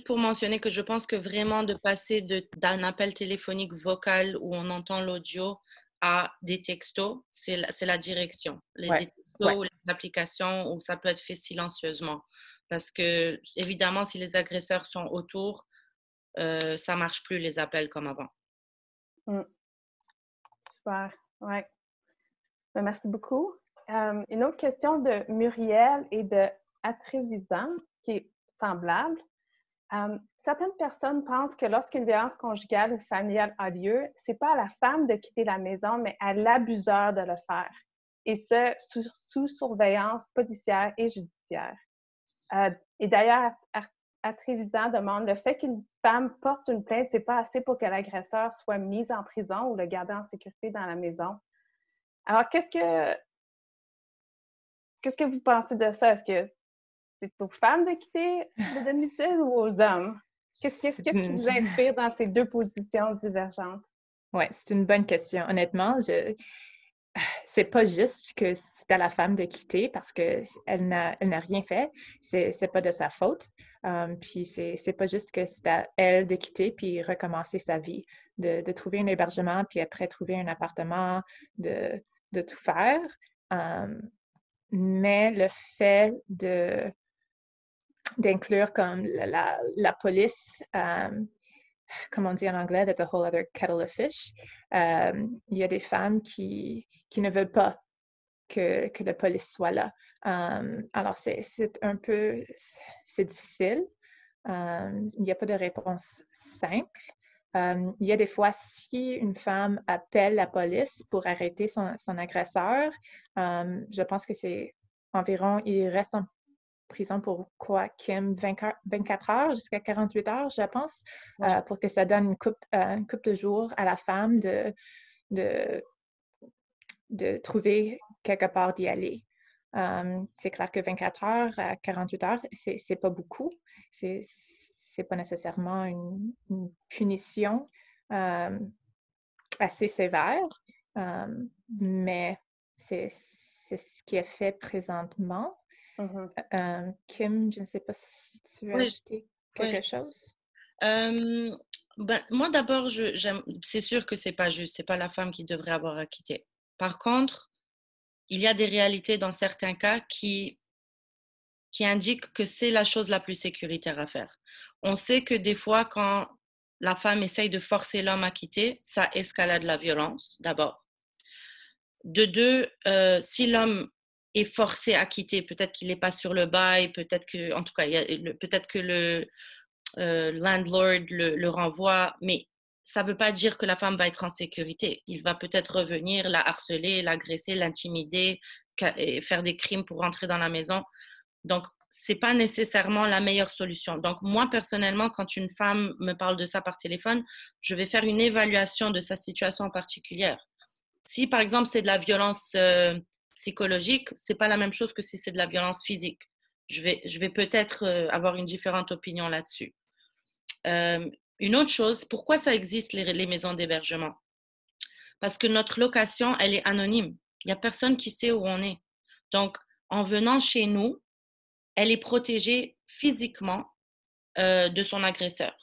pour mentionner que je pense que vraiment de passer d'un appel téléphonique vocal où on entend l'audio à des textos, c'est la direction. Des textos ou les applications où ça peut être fait silencieusement. Parce que, évidemment, si les agresseurs sont autour, ça ne marche plus les appels comme avant. Super, oui. Merci beaucoup. Une autre question de Muriel et de Atrévisan qui est semblable. Certaines personnes pensent que lorsqu'une violence conjugale ou familiale a lieu, ce n'est pas à la femme de quitter la maison, mais à l'abuseur de le faire. Et ce, sous surveillance policière et judiciaire. Et d'ailleurs, Atrévisan demande, le fait qu'une femme porte une plainte, ce n'est pas assez pour que l'agresseur soit mis en prison ou le garder en sécurité dans la maison. Alors, qu'est-ce que vous pensez de ça? Est-ce que c'est aux femmes de quitter le domicile ou aux hommes? Qu'est-ce qui vous inspire dans ces deux positions divergentes? Oui, c'est une bonne question. Honnêtement, c'est pas juste que c'est à la femme de quitter parce qu'elle n'a rien fait. C'est pas de sa faute. Puis c'est pas juste que c'est à elle de quitter puis recommencer sa vie, de trouver un hébergement puis après trouver un appartement, de tout faire. Mais le fait d'inclure comme la police, comme on dit en anglais, that's a whole other kettle of fish. Il y a des femmes qui ne veulent pas que la police soit là. Alors, c'est difficile. Il n'y a pas de réponse simple. Il y a des fois, si une femme appelle la police pour arrêter son agresseur, je pense que c'est environ, il reste en prison pour quoi, Kim, 24 heures jusqu'à 48 heures, je pense, pour que ça donne une couple de jours à la femme de trouver quelque part d'y aller. C'est clair que 24 heures à 48 heures, c'est pas beaucoup. C'est pas nécessairement une punition assez sévère, mais c'est ce qui est fait présentement. Kim, je ne sais pas si tu veux ajouter quelque chose. Moi, d'abord, c'est sûr que c'est pas juste. C'est pas la femme qui devrait avoir à quitter. Par contre, il y a des réalités dans certains cas qui indiquent que c'est la chose la plus sécuritaire à faire. On sait que des fois, quand la femme essaye de forcer l'homme à quitter, ça escalade la violence, d'abord. De deux, si l'homme est forcé à quitter, peut-être qu'il n'est pas sur le bail, peut-être que, en tout cas, peut-être que le landlord le renvoie, mais ça ne veut pas dire que la femme va être en sécurité. Il va peut-être revenir, la harceler, l'agresser, l'intimider, et faire des crimes pour rentrer dans la maison. Donc, ce n'est pas nécessairement la meilleure solution. Donc, moi, personnellement, quand une femme me parle de ça par téléphone, je vais faire une évaluation de sa situation particulière. Si, par exemple, c'est de la violence psychologique, ce n'est pas la même chose que si c'est de la violence physique. Je vais peut-être avoir une différente opinion là-dessus. Une autre chose, pourquoi ça existe les maisons d'hébergement? Parce que notre location, elle est anonyme. Il n'y a personne qui sait où on est. Donc, en venant chez nous, elle est protégée physiquement de son agresseur.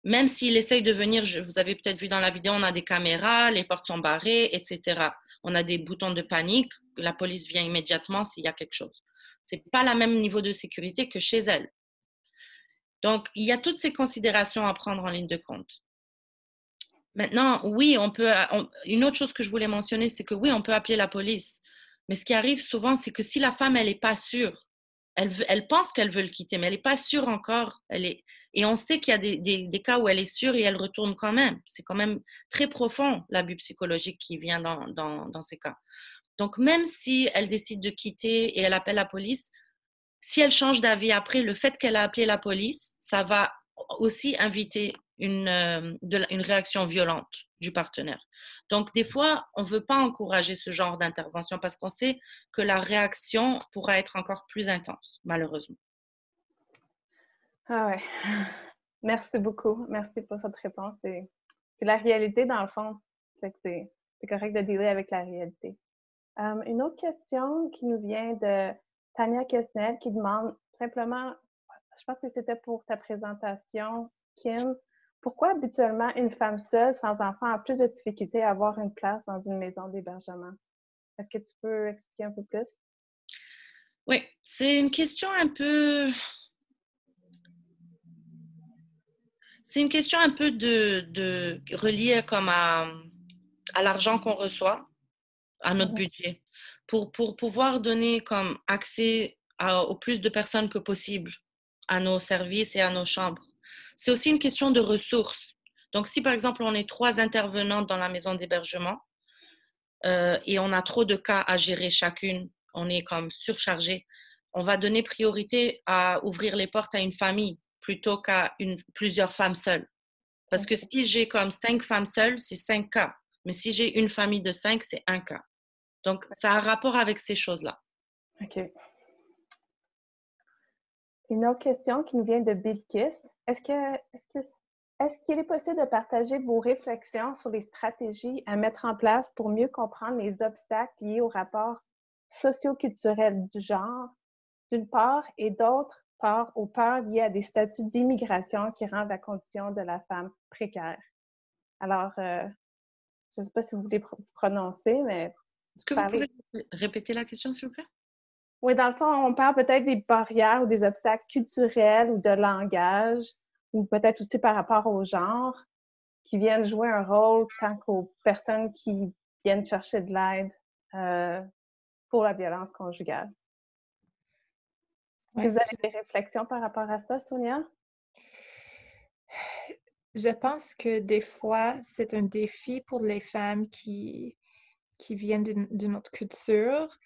Même s'il essaye de venir, vous avez peut-être vu dans la vidéo, on a des caméras, les portes sont barrées, etc. On a des boutons de panique, la police vient immédiatement s'il y a quelque chose. Ce n'est pas le même niveau de sécurité que chez elle. Donc, il y a toutes ces considérations à prendre en ligne de compte. Maintenant, oui, une autre chose que je voulais mentionner, c'est que oui, on peut appeler la police. Mais ce qui arrive souvent, c'est que si la femme, elle n'est pas sûre, elle pense qu'elle veut le quitter, mais elle n'est pas sûre encore. Et on sait qu'il y a des cas où elle est sûre et elle retourne quand même. C'est quand même très profond, l'abus psychologique qui vient dans ces cas. Donc, même si elle décide de quitter et elle appelle la police, si elle change d'avis après, le fait qu'elle a appelé la police, ça va aussi inviter une réaction violente du partenaire. Donc, des fois, on ne veut pas encourager ce genre d'intervention parce qu'on sait que la réaction pourra être encore plus intense, malheureusement. Ah ouais. Merci beaucoup. Merci pour cette réponse. C'est la réalité, dans le fond. C'est correct de dealer avec la réalité. Une autre question qui nous vient de Tania Kesnel qui demande simplement, je pense que c'était pour ta présentation, Kim, pourquoi habituellement une femme seule sans enfant a plus de difficultés à avoir une place dans une maison d'hébergement? Est-ce que tu peux expliquer un peu plus? Oui, c'est une question un peu... C'est une question un peu de reliée comme à l'argent qu'on reçoit, à notre budget, pour pouvoir donner comme accès au plus de personnes que possible à nos services et à nos chambres. C'est aussi une question de ressources. Donc, si par exemple, on est 3 intervenantes dans la maison d'hébergement et on a trop de cas à gérer chacune, on est comme surchargé, on va donner priorité à ouvrir les portes à une famille plutôt qu'à plusieurs femmes seules. Parce que si j'ai comme 5 femmes seules, c'est 5 cas. Mais si j'ai une famille de 5, c'est 1 cas. Donc, ça a un rapport avec ces choses-là. OK. Une autre question qui nous vient de Big Kiss. Est-ce qu'il est possible de partager vos réflexions sur les stratégies à mettre en place pour mieux comprendre les obstacles liés au rapport socio-culturel du genre, d'une part, et d'autre part, aux peurs liées à des statuts d'immigration qui rendent la condition de la femme précaire? Alors, je ne sais pas si vous voulez prononcer, mais... Est-ce que vous pouvez répéter la question, s'il vous plaît? Oui, dans le fond, on parle peut-être des barrières ou des obstacles culturels ou de langage, ou peut-être aussi par rapport au genre, qui viennent jouer un rôle tant qu'aux personnes qui viennent chercher de l'aide pour la violence conjugale. Est-ce que vous avez des réflexions par rapport à ça, Sonia? Je pense que des fois, c'est un défi pour les femmes qui viennent d'une autre culture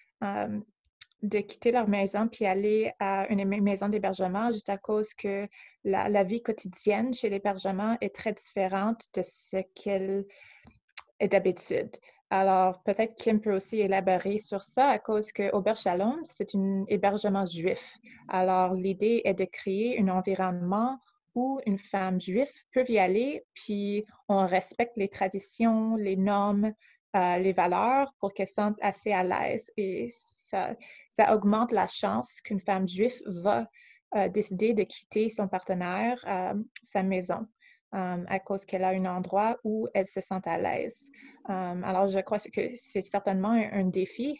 de quitter leur maison puis aller à une maison d'hébergement juste à cause que la vie quotidienne chez l'hébergement est très différente de ce qu'elle est d'habitude. Alors, peut-être Kim peut aussi élaborer sur ça à cause que Auberge Shalom, c'est un hébergement juif. Alors, l'idée est de créer un environnement où une femme juive peut y aller, puis on respecte les traditions, les normes, les valeurs pour qu'elle se sente assez à l'aise. Et ça augmente la chance qu'une femme juive va décider de quitter son partenaire, sa maison, à cause qu'elle a un endroit où elle se sent à l'aise. Alors, je crois que c'est certainement un défi.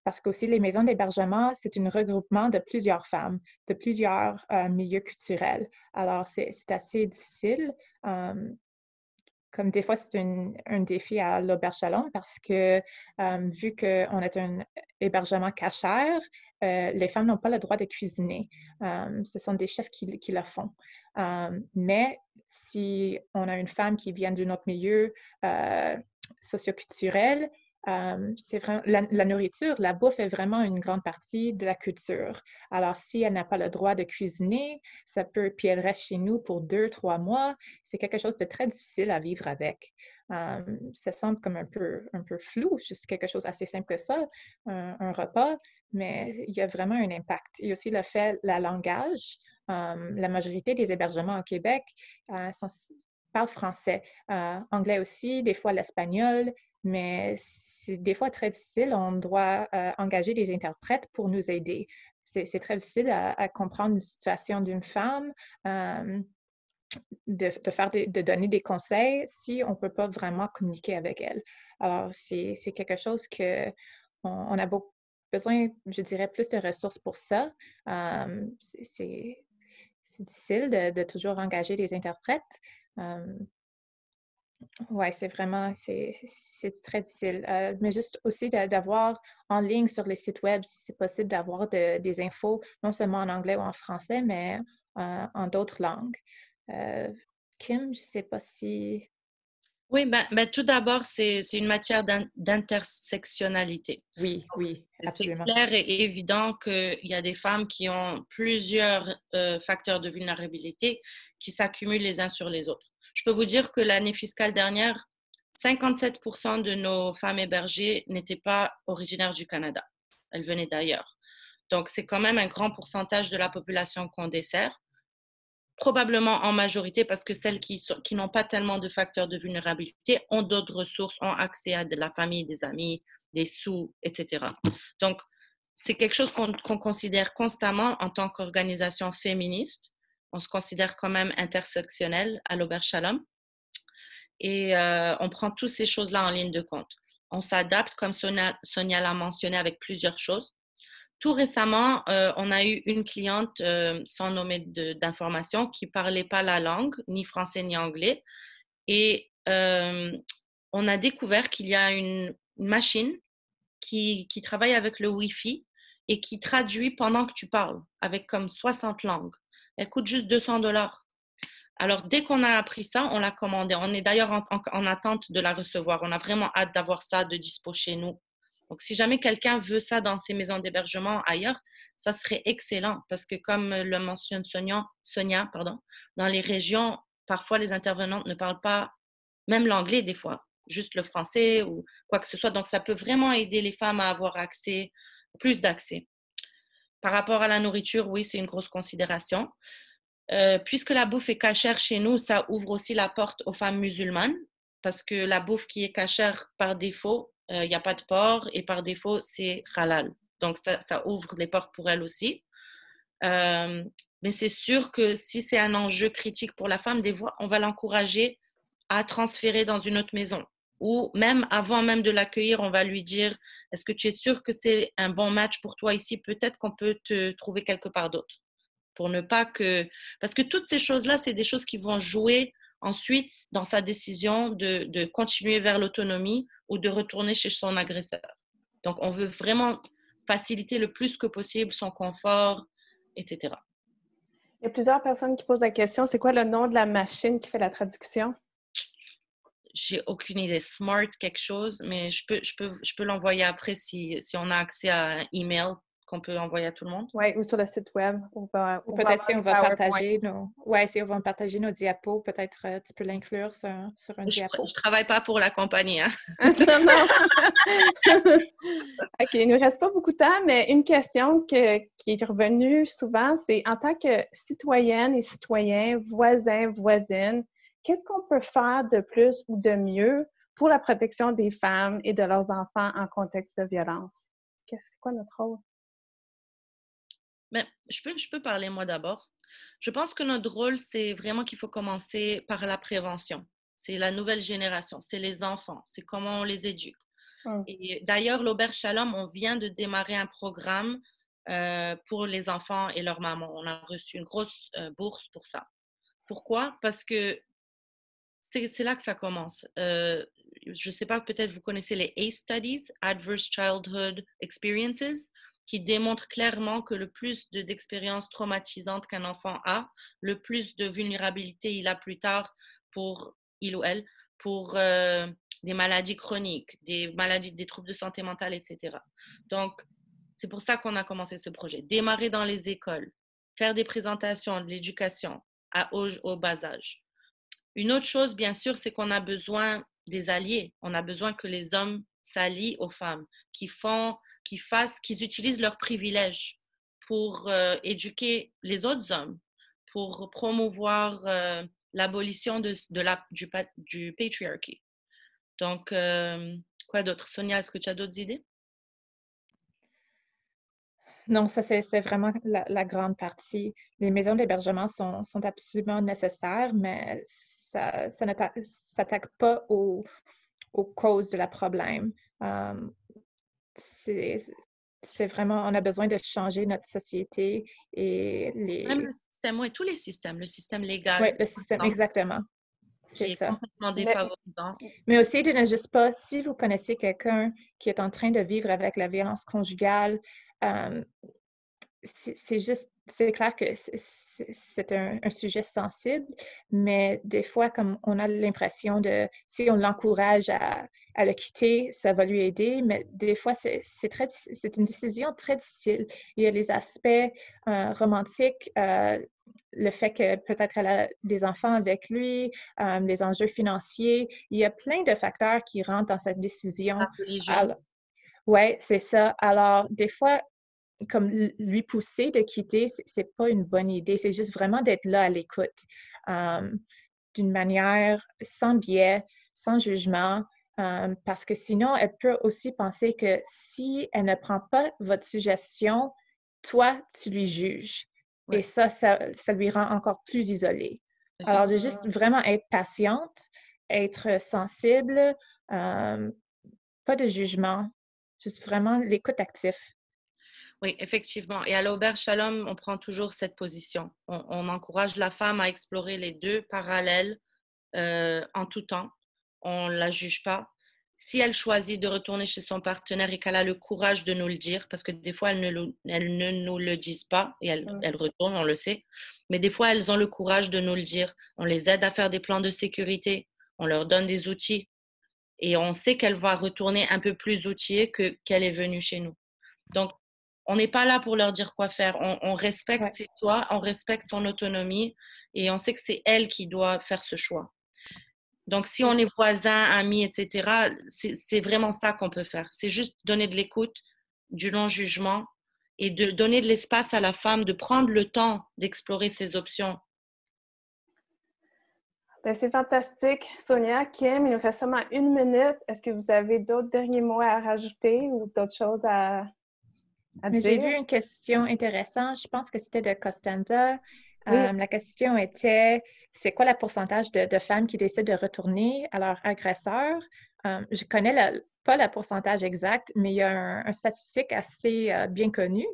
Parce qu'aussi, les maisons d'hébergement, c'est un regroupement de plusieurs femmes, de plusieurs milieux culturels. Alors, c'est assez difficile comme des fois, c'est un défi à l'Auberge Shalom parce que vu qu'on est un hébergement cachère, les femmes n'ont pas le droit de cuisiner. Ce sont des chefs qui le font. Mais si on a une femme qui vient d'un autre milieu socioculturel, c'est vraiment la nourriture, la bouffe est vraiment une grande partie de la culture. Alors, si elle n'a pas le droit de cuisiner, puis elle reste chez nous pour 2-3 mois, c'est quelque chose de très difficile à vivre avec. Ça semble comme un peu flou, juste quelque chose assez simple que ça, un repas, mais il y a vraiment un impact. Il y a aussi le fait, la langage. La majorité des hébergements au Québec parlent français, anglais aussi, des fois l'espagnol, mais c'est des fois très difficile. On doit engager des interprètes pour nous aider. C'est très difficile à comprendre la situation d'une femme, de donner des conseils si on ne peut pas vraiment communiquer avec elle. Alors, c'est quelque chose que on a besoin, je dirais, plus de ressources pour ça. C'est difficile de toujours engager des interprètes. Oui, c'est très difficile. Mais juste aussi d'avoir en ligne sur les sites web, si c'est possible d'avoir des infos, non seulement en anglais ou en français, mais en d'autres langues. Kim, je ne sais pas si... Oui, tout d'abord, c'est une matière d'intersectionnalité. Oui, absolument. C'est clair et évident qu'il y a des femmes qui ont plusieurs facteurs de vulnérabilité qui s'accumulent les uns sur les autres. Je peux vous dire que l'année fiscale dernière, 57% de nos femmes hébergées n'étaient pas originaires du Canada. Elles venaient d'ailleurs. Donc, c'est quand même un grand pourcentage de la population qu'on dessert. Probablement en majorité parce que celles qui n'ont pas tellement de facteurs de vulnérabilité ont d'autres ressources, ont accès à de la famille, des amis, des sous, etc. Donc, c'est quelque chose qu'on considère constamment en tant qu'organisation féministe. On se considère quand même intersectionnel à l'Auberge Shalom. Et on prend toutes ces choses-là en ligne de compte. On s'adapte, comme Sonia l'a mentionné, avec plusieurs choses. Tout récemment, on a eu une cliente, sans nommer d'informations, qui ne parlait pas la langue, ni français ni anglais. Et on a découvert qu'il y a une machine qui travaille avec le Wi-Fi et qui traduit pendant que tu parles, avec comme 60 langues. Elle coûte juste $200. Alors, dès qu'on a appris ça, on l'a commandé. On est d'ailleurs en attente de la recevoir. On a vraiment hâte d'avoir ça de dispo chez nous. Donc, si jamais quelqu'un veut ça dans ses maisons d'hébergement ailleurs, ça serait excellent parce que comme le mentionne Sonia, dans les régions, parfois les intervenantes ne parlent pas même l'anglais des fois, juste le français ou quoi que ce soit. Donc, ça peut vraiment aider les femmes à avoir plus d'accès. Par rapport à la nourriture, oui, c'est une grosse considération. Puisque la bouffe est cachère chez nous, ça ouvre aussi la porte aux femmes musulmanes parce que la bouffe qui est cachère par défaut, il n'y a pas de porc et par défaut, c'est halal. Donc, ça ouvre les portes pour elles aussi. Mais c'est sûr que si c'est un enjeu critique pour la femme, des fois, on va l'encourager à transférer dans une autre maison. Ou même avant même de l'accueillir, on va lui dire « Est-ce que tu es sûr que c'est un bon match pour toi ici? Peut-être qu'on peut te trouver quelque part d'autre. » Pour ne pas que... Parce que toutes ces choses-là, c'est des choses qui vont jouer ensuite dans sa décision de continuer vers l'autonomie ou de retourner chez son agresseur. Donc, on veut vraiment faciliter le plus que possible son confort, etc. Il y a plusieurs personnes qui posent la question, c'est quoi le nom de la machine qui fait la traduction? J'ai aucune idée. Smart quelque chose, mais je peux l'envoyer après si on a accès à un email qu'on peut envoyer à tout le monde. Oui, ou sur le site web. Ou peut-être si on va partager nos diapos, peut-être tu peux l'inclure sur un diapo. Je travaille pas pour la compagnie. Hein? Non. OK, il ne nous reste pas beaucoup de temps, mais une question qui est revenue souvent, c'est en tant que citoyenne et citoyen, voisin, voisine, qu'est-ce qu'on peut faire de plus ou de mieux pour la protection des femmes et de leurs enfants en contexte de violence? C'est quoi notre rôle? Mais je peux parler moi d'abord. Je pense que notre rôle, c'est vraiment qu'il faut commencer par la prévention. C'est la nouvelle génération, c'est les enfants, c'est comment on les éduque. Et d'ailleurs, l'Auberge Shalom, on vient de démarrer un programme pour les enfants et leurs mamans. On a reçu une grosse bourse pour ça. Pourquoi? Parce que c'est là que ça commence. Je ne sais pas, peut-être vous connaissez les ACE Studies, Adverse Childhood Experiences, qui démontrent clairement que le plus d'expériences traumatisantes qu'un enfant a, le plus de vulnérabilité il a plus tard pour il ou elle, pour des maladies chroniques, des troubles de santé mentale, etc. Donc, c'est pour ça qu'on a commencé ce projet. Démarrer dans les écoles, faire des présentations de l'éducation au bas âge. Une autre chose, bien sûr, c'est qu'on a besoin des alliés. On a besoin que les hommes s'allient aux femmes, qu'ils utilisent leurs privilèges pour éduquer les autres hommes, pour promouvoir l'abolition du patriarcat. Donc, quoi d'autre? Sonia, est-ce que tu as d'autres idées? Non, ça, c'est vraiment la grande partie. Les maisons d'hébergement sont absolument nécessaires, mais ça ne s'attaque pas aux causes de la problème. C'est vraiment, on a besoin de changer notre société et Même le système, oui, tous les systèmes, le système légal. Oui, le système, exactement. C'est ça. Complètement défavorisant. Mais aussi de ne juste pas, si vous connaissez quelqu'un qui est en train de vivre avec la violence conjugale, c'est clair que c'est un sujet sensible, mais des fois, comme on a l'impression si on l'encourage à le quitter, ça va lui aider, mais des fois, c'est une décision très difficile. Il y a les aspects romantiques, le fait que peut-être elle a des enfants avec lui, les enjeux financiers. Il y a plein de facteurs qui rentrent dans cette décision. Oui, c'est ça. Alors, des fois, comme lui pousser de quitter, c'est pas une bonne idée. C'est juste vraiment d'être là à l'écoute, d'une manière sans biais, sans jugement, parce que sinon, elle peut aussi penser que si elle ne prend pas votre suggestion, toi, tu lui juges. Ouais. Et ça lui rend encore plus isolée. Alors, de juste vraiment être patiente, être sensible, pas de jugement, juste vraiment l'écoute active. Oui, effectivement. Et à l'Auberge Shalom, on prend toujours cette position. On encourage la femme à explorer les deux parallèles en tout temps. On ne la juge pas. Si elle choisit de retourner chez son partenaire et qu'elle a le courage de nous le dire, parce que des fois, elles ne nous le disent pas et elles retournent, on le sait. Mais des fois, elles ont le courage de nous le dire. On les aide à faire des plans de sécurité. On leur donne des outils. Et on sait qu'elle va retourner un peu plus outillée qu'elle est venue chez nous. Donc, on n'est pas là pour leur dire quoi faire. On respecte ses choix, on respecte son autonomie et on sait que c'est elle qui doit faire ce choix. Donc, si on est voisins, amis, etc., c'est vraiment ça qu'on peut faire. C'est juste donner de l'écoute, du non-jugement et de donner de l'espace à la femme, de prendre le temps d'explorer ses options. Ben, c'est fantastique. Sonia, Kim, il nous reste seulement 1 minute. Est-ce que vous avez d'autres derniers mots à rajouter ou d'autres choses à dire? J'ai vu une question intéressante. Je pense que c'était de Costanza. Oui. La question était, c'est quoi le pourcentage de femmes qui décident de retourner à leur agresseur? Je connais pas le pourcentage exact, mais il y a un statistique assez bien connu.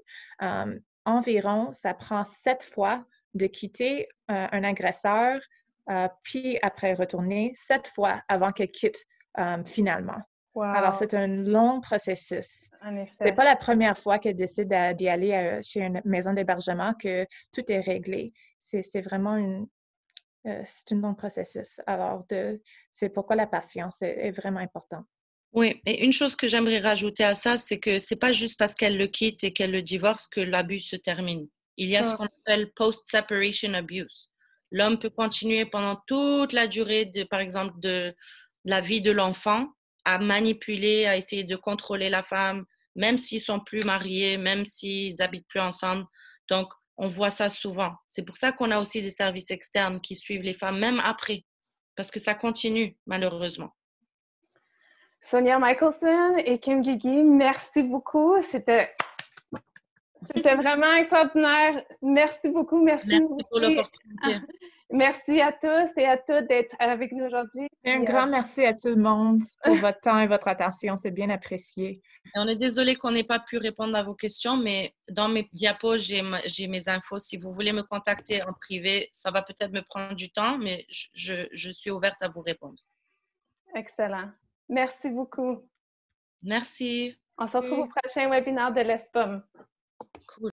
Environ, ça prend 7 fois de quitter un agresseur, puis après retourner 7 fois avant qu'elle quitte finalement. Wow. Alors, c'est un long processus. En effet. C'est pas la première fois qu'elle décide d'y aller chez une maison d'hébergement que tout est réglé. C'est vraiment c'est un long processus. Alors, c'est pourquoi la patience est vraiment importante. Oui, et une chose que j'aimerais rajouter à ça, c'est que c'est pas juste parce qu'elle le quitte et qu'elle le divorce que l'abus se termine. Il y a ce qu'on appelle post-separation abuse. L'homme peut continuer pendant toute la durée, par exemple, de la vie de l'enfant, à manipuler, à essayer de contrôler la femme, même s'ils sont plus mariés, même s'ils habitent plus ensemble. Donc, on voit ça souvent. C'est pour ça qu'on a aussi des services externes qui suivent les femmes, même après, parce que ça continue, malheureusement. Sonia Michelson et Kim Guigui, merci beaucoup. C'était vraiment extraordinaire. Merci beaucoup. Merci pour l'opportunité. Merci à tous et à toutes d'être avec nous aujourd'hui. Et un grand merci à tout le monde pour votre temps et votre attention. C'est bien apprécié. Et on est désolé qu'on n'ait pas pu répondre à vos questions, mais dans mes diapos, j'ai mes infos. Si vous voulez me contacter en privé, ça va peut-être me prendre du temps, mais je suis ouverte à vous répondre. Excellent. Merci beaucoup. Merci. On se retrouve au prochain webinaire de l'ESPOM. Cool.